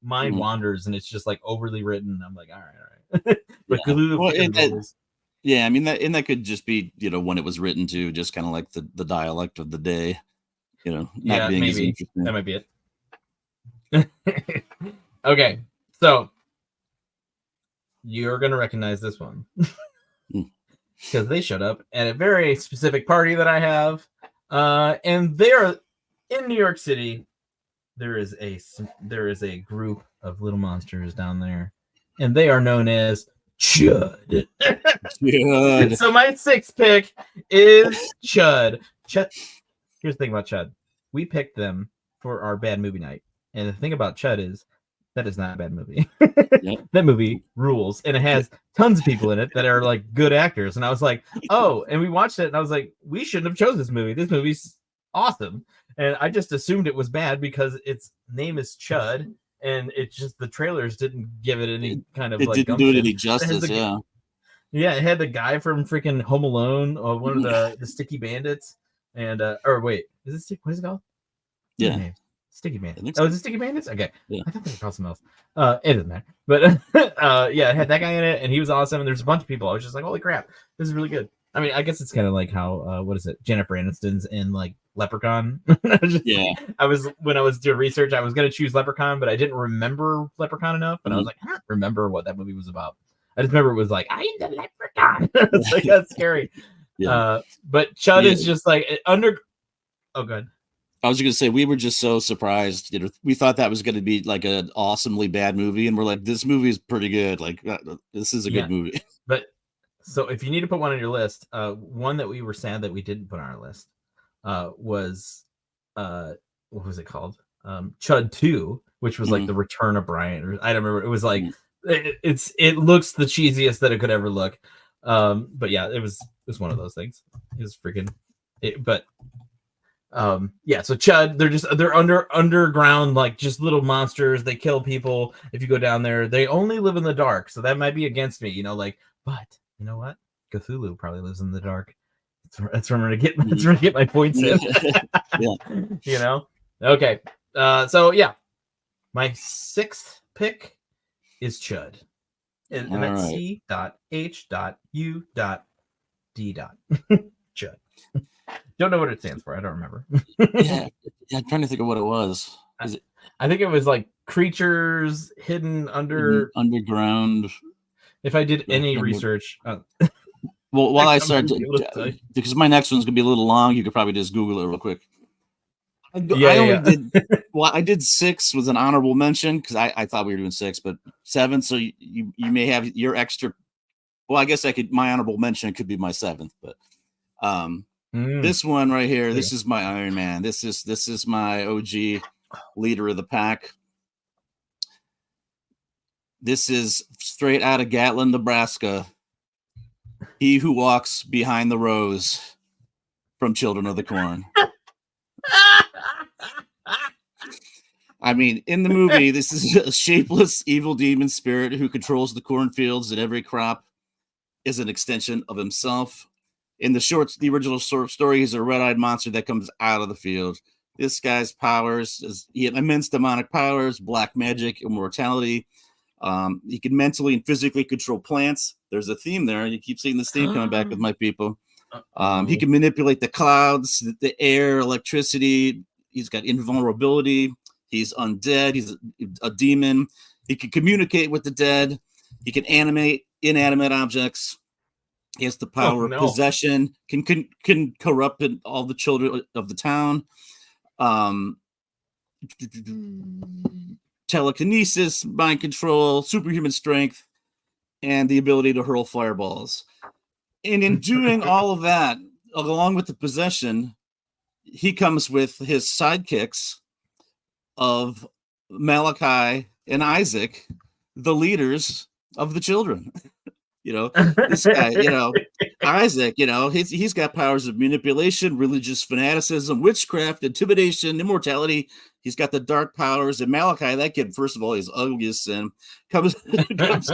B: mind wanders, and it's just like overly written. I'm like, all right. But
C: yeah, I mean that could just be, you know, when it was written to, just kind of like the dialect of the day, you know, not being as interesting.
B: That might be it. Okay, so you're gonna recognize this one because they showed up at a very specific party that I have, and they're in New York City. There is a group of little monsters down there, and they are known as Chud. So my 6th pick is Chud. Chud. Here's the thing about Chud. We picked them for our bad movie night. And the thing about Chud is that is not a bad movie. That movie rules. And it has tons of people in it that are like good actors. And I was like, oh, and we watched it and I was like, we shouldn't have chosen this movie. This movie's awesome. And I just assumed it was bad because its name is Chud. And it just, the trailers didn't give it any kind of like
C: didn't do it any justice.
B: Yeah, it had the guy from freaking Home Alone, or one of the Sticky Bandits, and or wait, is it what is it called?
C: Yeah,
B: Sticky Bandits. Oh, is it Sticky Bandits? Okay,
C: yeah.
B: I thought they were called something else. It doesn't matter, but yeah, it had that guy in it, and he was awesome. And there's a bunch of people. I was just like, holy crap, this is really good. I mean, I guess it's kind of like how what is it? Jennifer Aniston's in like Leprechaun. I was when I was doing research, I was gonna choose Leprechaun, but I didn't remember Leprechaun enough, and I was like, I don't remember what that movie was about. I just remember it was like, I'm the Leprechaun. It's like, that's scary. But Chud is just like under. Oh, good.
C: I was going to say, we were just so surprised. You know, we thought that was going to be like an awesomely bad movie, and we're like, this movie is pretty good. Like, this is a good movie.
B: But so, if you need to put one on your list, one that we were sad that we didn't put on our list was what was it called? Chud 2, which was like the Return of Brian. Or I don't remember. It was like it looks the cheesiest that it could ever look. But yeah, it was one of those things. It was freaking. Yeah, so Chud, they're underground, like just little monsters. They kill people if you go down there. They only live in the dark, so that might be against me, you know, like, but you know what? Cthulhu probably lives in the dark. That's where I'm gonna get my points in.
C: Yeah.
B: You know? Okay. So yeah. My 6th pick is Chud. And that's right. C.H.U.D. Chud. Don't know what it stands for. I don't remember.
C: yeah, I'm trying to think of what it was.
B: I think it was like creatures hidden
C: underground.
B: If I did any research.
C: Well, while I start, because my next one's gonna be a little long, you could probably just Google it real quick. I did 6 was an honorable mention because I thought we were doing 6, but 7. So you may have your extra. Well, I guess my honorable mention could be my 7th, but this one right here, this is my Iron Man. This is my OG leader of the pack. This is straight out of Gatlin, Nebraska. He who walks behind the rose from Children of the Corn. I mean, in the movie, this is a shapeless, evil demon spirit who controls the cornfields, and every crop is an extension of himself. In the original story, he's a red-eyed monster that comes out of the field. This guy's powers he has immense demonic powers, black magic, immortality. He can mentally and physically control plants. There's a theme there. You keep seeing this theme coming back with my people. He can manipulate the clouds, the air, electricity. He's got invulnerability. He's undead. He's a demon. He can communicate with the dead. He can animate inanimate objects. He has the power of possession. Can corrupt all the children of the town. Telekinesis, mind control, superhuman strength, and the ability to hurl fireballs. And in doing all of that, along with the possession, he comes with his sidekicks of Malachi and Isaac, the leaders of the children. This guy, Isaac, he's got powers of manipulation, religious fanaticism, witchcraft, intimidation, immortality. He's got the dark powers. And Malachi, that kid, first of all, he's ugly as sin. Comes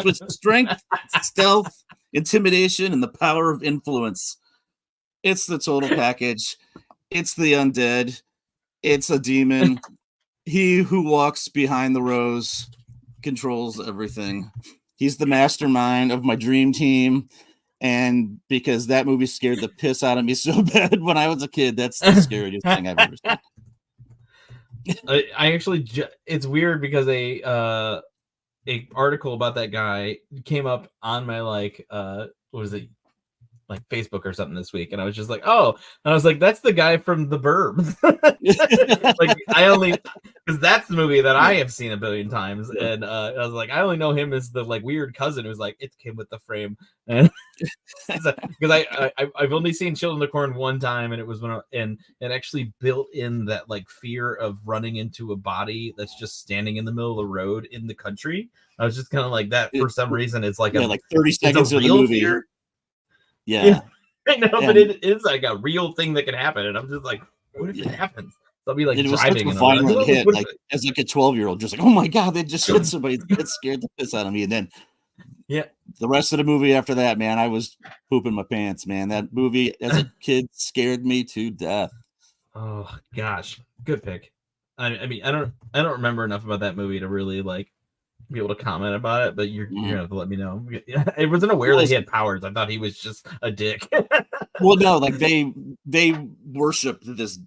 C: with strength, stealth, intimidation, and the power of influence. It's the total package. It's the undead. It's a demon. He who walks behind the rose controls everything. He's the mastermind of my dream team. And because that movie scared the piss out of me so bad when I was a kid, that's the scariest thing I've ever seen.
B: I actually, it's weird because a article about that guy came up on my what was it, like Facebook or something this week, and I was just like, oh, and I was like, that's the guy from The Burbs. Like because that's the movie that I have seen a billion times, and I was like, I only know him as the weird cousin who's like, it came with the frame, and because I've only seen Children of the Corn one time, and it was and it actually built in that fear of running into a body that's just standing in the middle of the road in the country. I was just kind of like that for some reason. It's like 30
C: seconds of the movie.
B: Fear.
C: Yeah,
B: I know, but it is like a real thing that can happen, and I'm just like, what if it happens? So I'll be like driving and
C: violent hit, as a 12-year-old, just like, oh my god, they just hit somebody. It scared the piss out of me, and then the rest of the movie after that, man, I was pooping my pants, man. That movie as a kid scared me to death.
B: Oh gosh, good pick. I mean, I don't remember enough about that movie to really be able to comment about it, but you're gonna have to let me know. I wasn't aware that he had powers. I thought he was just a dick.
C: Well, no, they worshiped this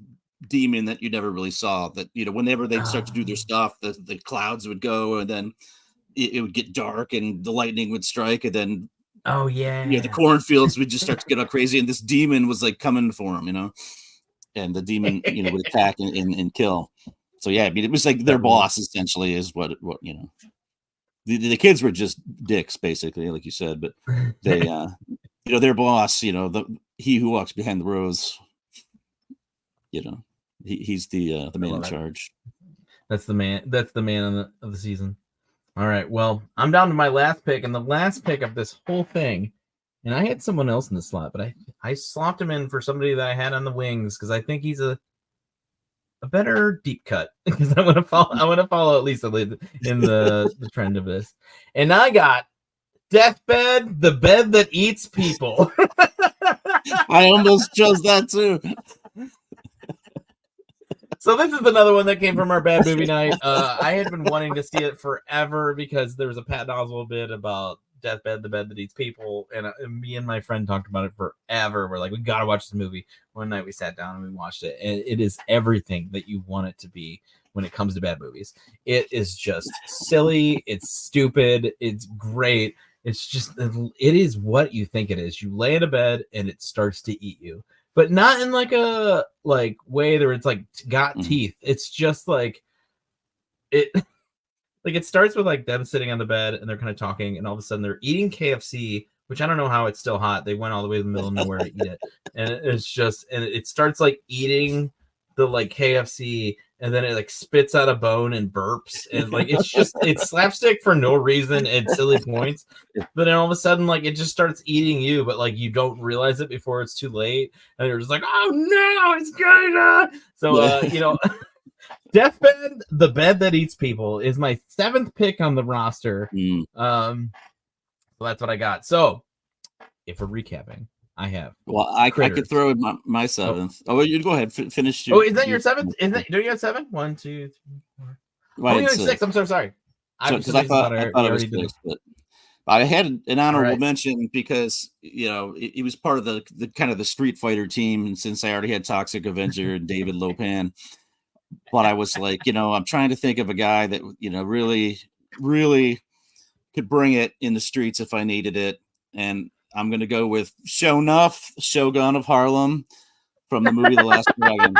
C: demon that you never really saw. That whenever they'd start to do their stuff, the clouds would go, and then it would get dark, and the lightning would strike, and then the cornfields would just start to get all crazy, and this demon was coming for him, and the demon would attack and kill. So yeah, I mean, it was like their boss essentially is what. The kids were just dicks, basically, like you said, but they, their boss, he who walks behind the rose, he's the man in charge.
B: That's the man. That's the man of the season. All right. Well, I'm down to my last pick, and the last pick of this whole thing, and I had someone else in the slot, but I slopped him in for somebody that I had on the wings because I think he's a better deep cut because I want to follow at least in the trend of this. And I got Deathbed, the bed that eats people.
C: I almost chose that too.
B: So this is another one that came from our bad movie night. I had been wanting to see it forever because there was a Pat Oswalt bit about Deathbed, the bed that eats people, and me and my friend talked about it forever. We're like, we gotta watch this movie. One night we sat down and we watched it, and it is everything that you want it to be when it comes to bad movies. It is just silly, it's stupid, it's great. It's just, it is what you think it is. You lay in a bed and it starts to eat you, but not in a way that it's got teeth. It's just it. It starts with them sitting on the bed and they're kind of talking, and all of a sudden they're eating KFC, which I don't know how it's still hot. They went all the way to the middle of nowhere to eat it, and it starts eating the KFC, and then it spits out a bone and burps, and it's slapstick for no reason and silly points. But then all of a sudden it just starts eating you, but you don't realize it before it's too late, and you're just like, oh no, it's gonna. So Deathbed, the bed that eats people, is my 7th pick on the roster. So that's what I got. So if we're recapping, I have.
C: Well, I could throw in my 7th. Oh, you go ahead. Finish.
B: Is that your 7th? Do you have 7? 1, 2, 3, 4.
C: Well,
B: you have 6. I'm so sorry.
C: Because I thought it was 6, but I had an honorable mention because it was part of the kind of the Street Fighter team, and since I already had Toxic Avenger and David Lopan. But I was like, I'm trying to think of a guy that, really, really could bring it in the streets if I needed it. And I'm going to go with Shogun of Harlem from the movie The Last Dragon.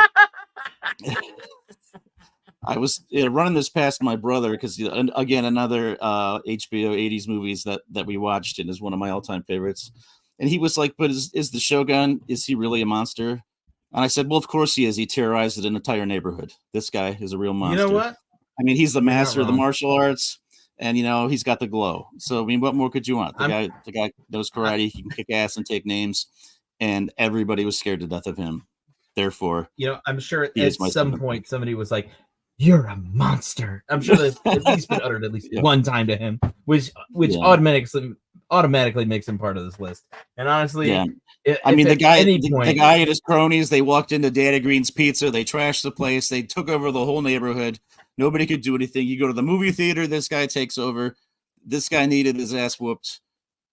C: I was running this past my brother because, again, another HBO 80s movies that we watched and is one of my all-time favorites. And he was like, but is the Shogun, is he really a monster? And I said, well, of course he is. He terrorized an entire neighborhood. This guy is a real monster.
B: You know what?
C: I mean, he's the master of the martial arts. and he's got the glow. So I mean, what more could you want? The guy knows karate. He can kick ass and take names, and everybody was scared to death of him. Therefore,
B: I'm sure at some point somebody was like, "You're a monster." I'm sure that's at least been uttered at least one time to him, which automatically makes him part of this list. And honestly,
C: the guy and his cronies, they walked into Data Green's Pizza, they trashed the place, they took over the whole neighborhood. Nobody could do anything. You go to the movie theater, this guy takes over. This guy needed his ass whooped,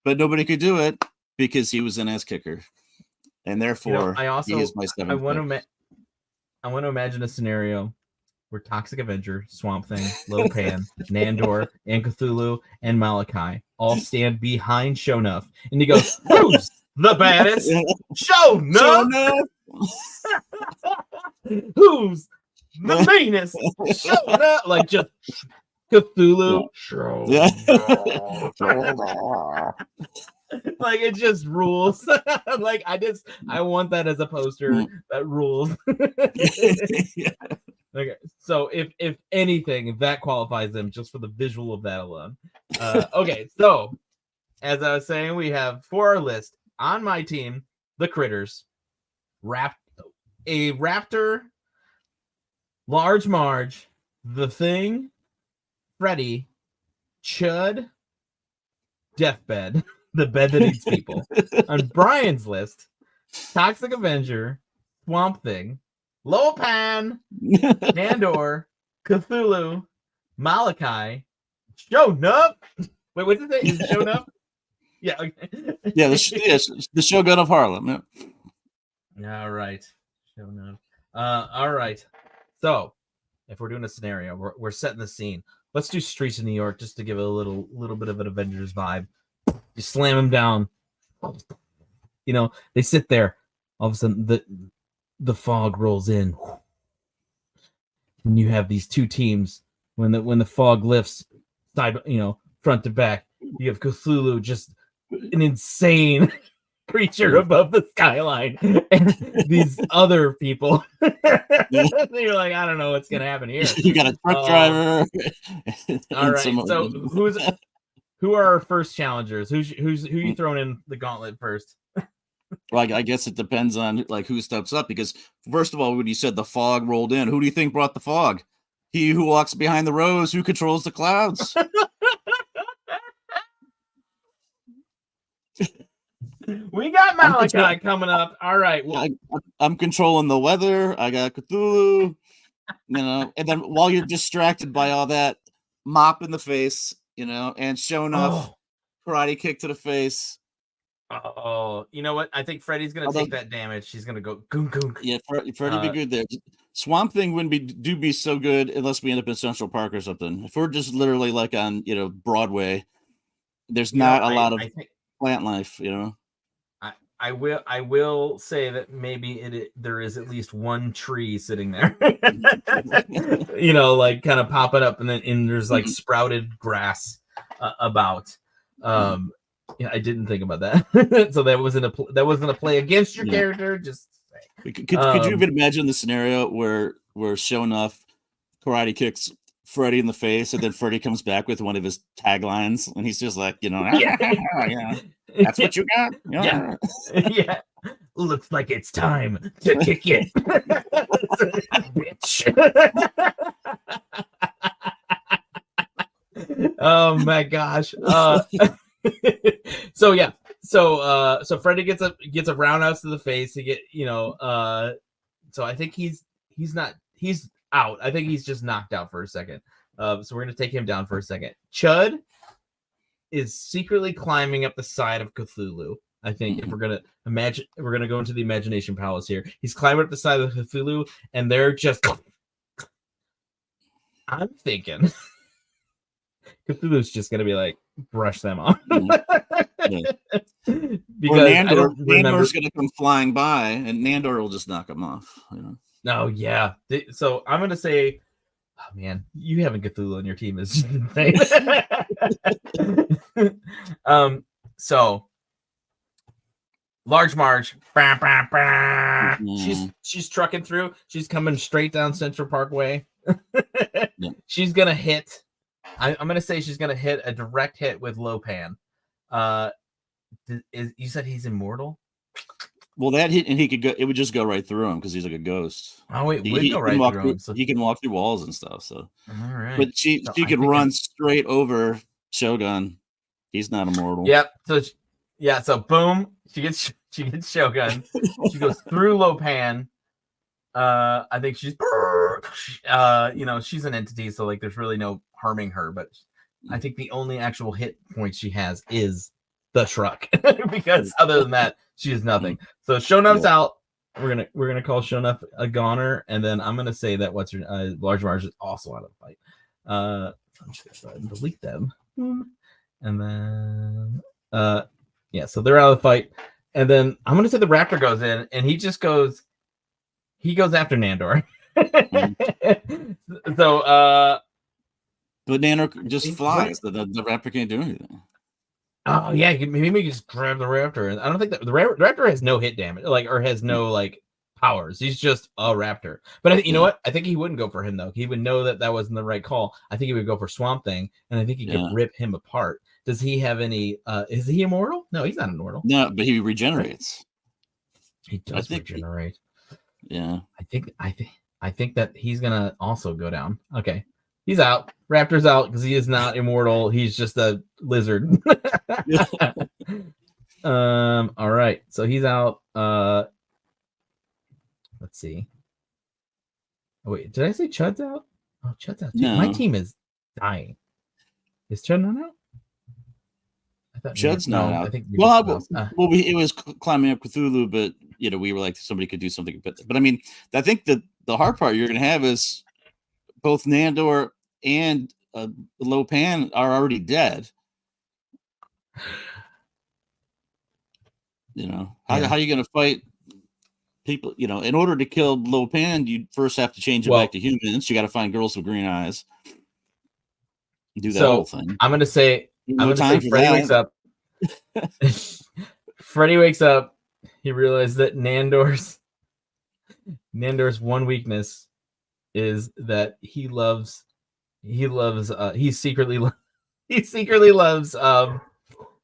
C: but nobody could do it because he was an ass kicker. And therefore, he is my seventh.
B: I want to imagine a scenario where Toxic Avenger, Swamp Thing, Lopan, Nandor, and Cthulhu, and Malachi all stand behind Shonuff, and he goes, "Who's the baddest? Shonuff. Who's the meanest? Shonuff." Like just Cthulhu. Like it just rules. Like I want that as a poster that rules. Okay, so if anything, that qualifies them just for the visual of that alone. Okay, so as I was saying, we have for our list on my team the Critters, a Raptor, Large Marge, the Thing, Freddy, Chud, Deathbed, the bed that eats people. On Brian's list, Toxic Avenger, Swamp Thing, Lopan, Nandor, Cthulhu, Malachi, Shonuff. Wait, what did they say? Is it Shonuff? Yeah. Okay.
C: Yeah, the Shogun of Harlem.
B: Yeah. All right. Shonuff. All right. So, if we're doing a scenario, we're setting the scene. Let's do Streets of New York just to give it a little bit of an Avengers vibe. You slam them down. They sit there. All of a sudden, the fog rolls in, and you have these two teams. When the fog lifts, front to back, you have Cthulhu, just an insane creature above the skyline, and these other people. You're like, I don't know what's gonna happen here.
C: You got a truck driver.
B: All right, so who are our first challengers? Who you throwing in the gauntlet first?
C: Well, I guess it depends on who steps up, because first of all, when you said the fog rolled in, who do you think brought the fog? He who walks behind the rose, who controls the clouds.
B: We got Malachi coming up. All right. Well,
C: I'm controlling the weather. I got Cthulhu, and then while you're distracted by all that, mop in the face, and Shonuff, karate kick to the face.
B: Oh, you know what? I think Freddy's gonna take that damage. She's gonna go goon goon.
C: Yeah, Freddy be good there. Swamp Thing wouldn't be so good unless we end up in Central Park or something. If we're just literally on Broadway, there's not a lot of plant life.
B: I will say that maybe there is at least one tree sitting there. Kind of popping up, and there's sprouted grass about. Yeah, I didn't think about that. So that wasn't a play against your character. Just
C: could you even imagine the scenario where Shonuff karate kicks Freddy in the face, and then Freddy comes back with one of his taglines, and he's just like, that's what you got.
B: Yeah. Looks like it's time to kick it, bitch. Oh my gosh. So Freddy gets a roundhouse to the face. He so I think he's out. I think he's just knocked out for a second. So we're gonna take him down for a second. Chud is secretly climbing up the side of Cthulhu. I think if we're gonna go into the imagination palace here. He's climbing up the side of Cthulhu, and they're just. I'm thinking Cthulhu's just gonna be brush them off. Because
C: Nandor's gonna come flying by, and Nandor will just knock him off.
B: Oh yeah. So I'm gonna say, oh man, you having Cthulhu on your team is insane. So Large Marge, she's trucking through. She's coming straight down Central Parkway. She's gonna hit I'm gonna say she's gonna hit a direct hit with Lopan. You said he's immortal?
C: Well, that hit, and he could go. It would just go right through him because he's like a ghost.
B: Oh, it would go right through him. So...
C: He can walk through walls and stuff. So,
B: all right.
C: But she could run straight over Shogun. He's not immortal.
B: Yep. So boom, she gets Shogun. She goes through Lopan. I think she's she's an entity, so like there's really no harming her. But I think the only actual hit point she has is the truck, because other than that, she is nothing. So Shonup's out. We're gonna call Shonup a goner, and then I'm gonna say that Large Marge is also out of the fight. I'm just gonna delete them, and then so they're out of the fight, and then I'm gonna say the Raptor goes in, and he goes after Nandor. So
C: but Nandor just flies. The Raptor can't do anything.
B: Oh yeah, maybe you just grab the Raptor. And I don't think that the Raptor has no hit damage, or has no powers. He's just a Raptor. But you know what? I think he wouldn't go for him though. He would know that wasn't the right call. I think he would go for Swamp Thing, and I think he could rip him apart. Does he have any? Is he immortal? No, he's not immortal.
C: No, but he regenerates.
B: He does regenerate.
C: Yeah,
B: I think that he's gonna also go down. Okay. He's out. Raptor's out because he is not immortal. He's just a lizard. All right. So he's out. Let's see. Oh, wait, did I say Chud's out? Oh, Chud's out too. No. My team is dying. Is Chud not out?
C: I thought Chud's not out. I think it was climbing up Cthulhu, but we were like somebody could do something. But I mean, I think that the hard part you're going to have is both Nandor and Lopan are already dead. How are you going to fight people? In order to kill Lopan, you first have to change it back to humans. You got to find girls with green eyes. Do that whole thing.
B: I'm going to say Freddy wakes up. Freddy wakes up. He realized that Nandor's one weakness is that he secretly loves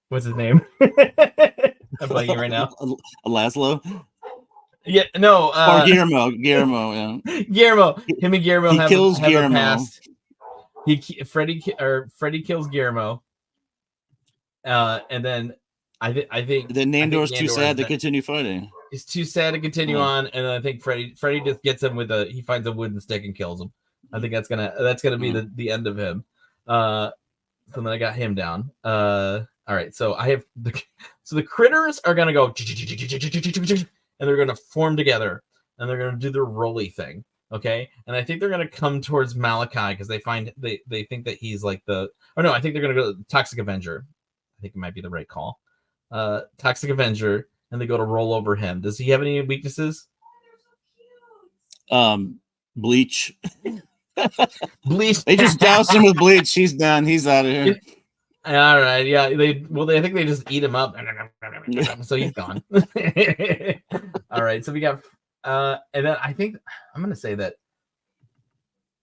B: what's his name? I'm blanking right now.
C: Laszlo?
B: Yeah, no.
C: Or Guillermo, yeah.
B: Guillermo. Him and Guillermo have
C: Guillermo.
B: A past. Freddy kills Guillermo. And then I think
C: then Nandor's too sad to continue fighting.
B: He's too sad to continue on, and I think Freddy just gets him he finds a wooden stick and kills him. I think that's gonna be the end of him. So then I got him down. All right, so I have the critters are gonna go and they're gonna form together and they're gonna do their roly thing. Okay, and I think they're gonna come towards Malachi because they think that he's I think they're gonna go Toxic Avenger. I think it might be the right call. Toxic Avenger, and they go to roll over him. Does he have any weaknesses?
C: Bleach.
B: Bleach.
C: They just doused him with bleach. He's done. He's out of here.
B: All right. Yeah. I think they just eat him up. So he's gone. All right. So we got, and then I think I'm going to say that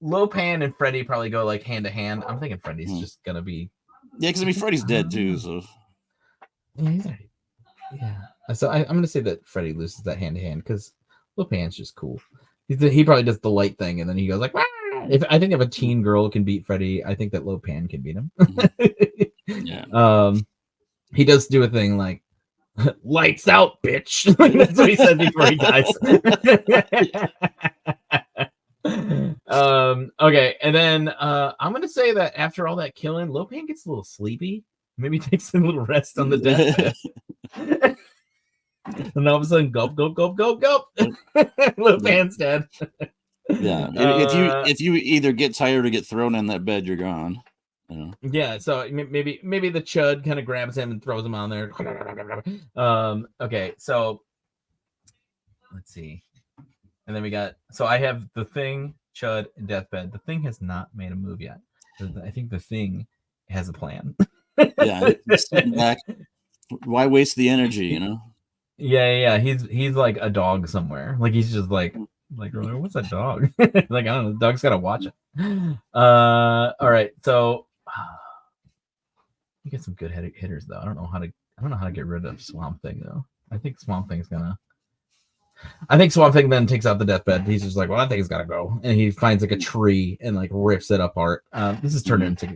B: Lopan and Freddy probably go hand to hand. I'm thinking Freddy's just going to be.
C: Yeah. Because Freddy's dead too. So.
B: Yeah. So I'm going to say that Freddy loses that hand to hand because Lopan's just cool. He probably does the light thing and then he goes Wah! I think if a teen girl can beat Freddy, I think that Lopan can beat him.
C: Yeah.
B: He does do a thing like lights out, bitch. That's what he said before he dies. Okay, and then I'm gonna say that after all that killing, Lopan gets a little sleepy. Maybe takes a little rest on the deathbed. And all of a sudden, gulp. Lopan's dead.
C: Yeah, if you either get tired or get thrown in that bed, you're gone.
B: Yeah, so maybe the Chud kind of grabs him and throws him on there. Okay, so let's see, and then I have the Thing, Chud, and Deathbed. The Thing has not made a move yet. I think the Thing has a plan.
C: Yeah, sitting back. Why waste the energy?
B: Yeah. He's like a dog somewhere. He's just like what's that dog? I don't know. The dog's gotta watch it. All right. So You get some good hitters though. I don't know how to get rid of Swamp Thing though. I think Swamp Thing then takes out the deathbed. He's just like, well, that thing's gotta go, and he finds like a tree and like rips it apart. This is turned into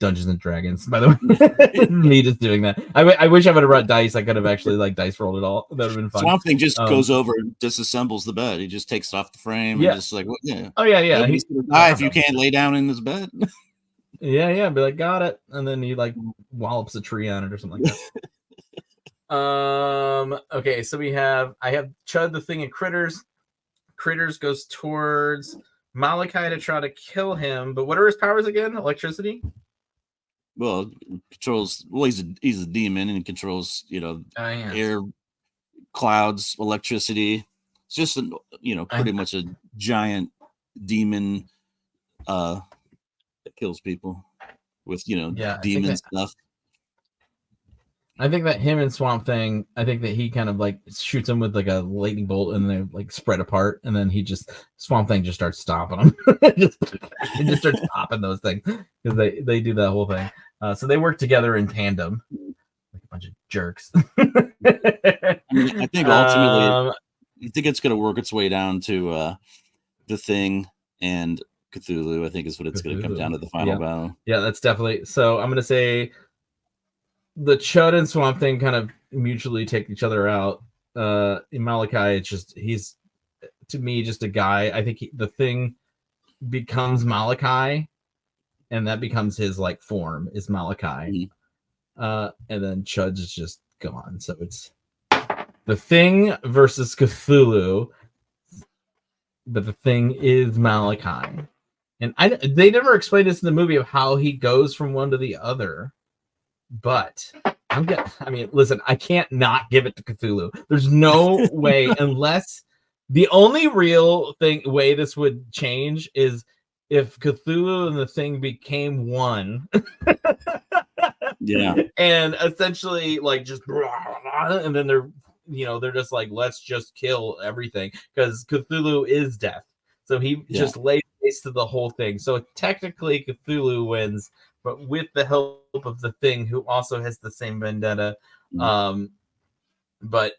B: Dungeons and Dragons, by the way. Me just doing that. I wish I would have brought dice. I could have actually like dice rolled it all. That would have been fun.
C: Swamp Thing just goes over and disassembles the bed. He just takes it off the frame and just like, what? Yeah.
B: Oh yeah.
C: He's gonna die if you can't lay down in his bed.
B: Yeah. Be like, got it, and then he like wallops a tree on it or something like that. Okay, so I have Chud, the Thing, and Critters. Critters goes towards Malachi to try to kill him, but what are his powers again? Electricity?
C: Well, controls. Well, he's a demon and he controls, air, clouds, electricity. It's just pretty much a giant demon that kills people with demon stuff.
B: I think that him and Swamp Thing, I think that he kind of like shoots him with like a lightning bolt and they like spread apart, and then Swamp Thing just starts stomping them. just starts popping those things because they do that whole thing. So they work together in tandem like a bunch of jerks.
C: I think ultimately, I think it's going to work its way down to the Thing and Cthulhu. I think is what it's going to come down to the final battle. Yeah, that's definitely. So I'm going to say the Chud and Swamp Thing kind of mutually take each other out. In Malachi, he's to me just a guy. I think the Thing becomes Malachi, and that becomes his like form is Malachi. And then Chud's is just gone. So it's the Thing versus Cthulhu, but the Thing is Malachi. And they never explained this in the movie of how he goes from one to the other. But listen, I can't not give it to Cthulhu. There's no way, unless the only real way this would change is if Cthulhu and the Thing became one. Yeah.
B: And essentially like just, and then they're just like, let's just kill everything because Cthulhu is death. So he just lays waste to the whole thing. So technically Cthulhu wins, but with the help of the Thing, who also has the same vendetta. But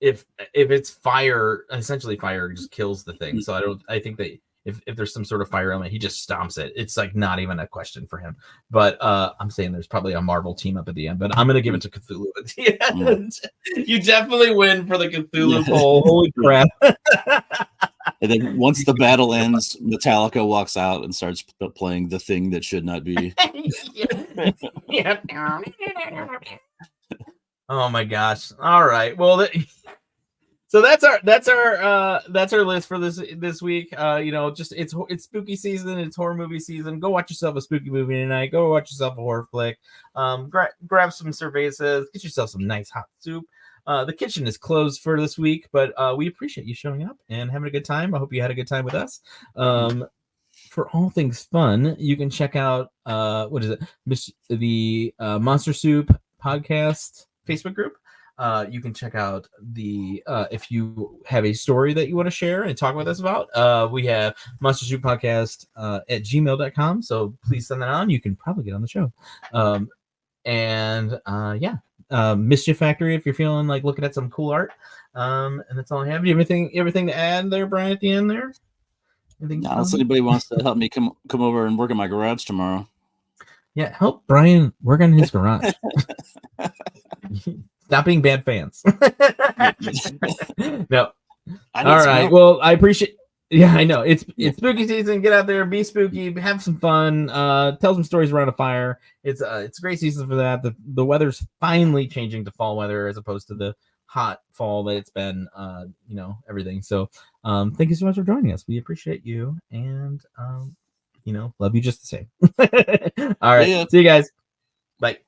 B: if it's fire, essentially fire just kills the Thing. So I think that if there's some sort of fire element, he just stomps it. It's like not even a question for him. But I'm saying there's probably a Marvel team up at the end, but I'm gonna give it to Cthulhu at the end. You definitely win for the Cthulhu poll. Holy crap.
C: And then once the battle ends, Metallica walks out and starts playing The Thing That Should Not Be.
B: Oh my gosh. All right. Well, so that's our list for this week. It's spooky season, it's horror movie season. Go watch yourself a spooky movie tonight. Go watch yourself a horror flick. Grab some cervezas, get yourself some nice hot soup. The kitchen is closed for this week, but we appreciate you showing up and having a good time. I hope you had a good time with us. For all things fun, you can check out the Monster Soup podcast Facebook group. You can check out the if you have a story that you want to share and talk with us about. We have Monster Soup Podcast at gmail.com. So please send that on. You can probably get on the show. Mischief Factory if you're feeling like looking at some cool art. And that's all I have. Do you have everything to add there, Brian, at the end there?
C: Unless anybody wants to help me come over and work in my garage tomorrow.
B: Yeah, help Brian work on his garage. Stop being bad fans. No. All right. Well, I appreciate. Yeah, I know. It's spooky season. Get out there, be spooky, have some fun, tell some stories around a fire. It's a great season for that. The weather's finally changing to fall weather as opposed to the hot fall that it's been, everything. So thank you so much for joining us. We appreciate you and love you just the same. All right. Yeah. See you guys. Bye.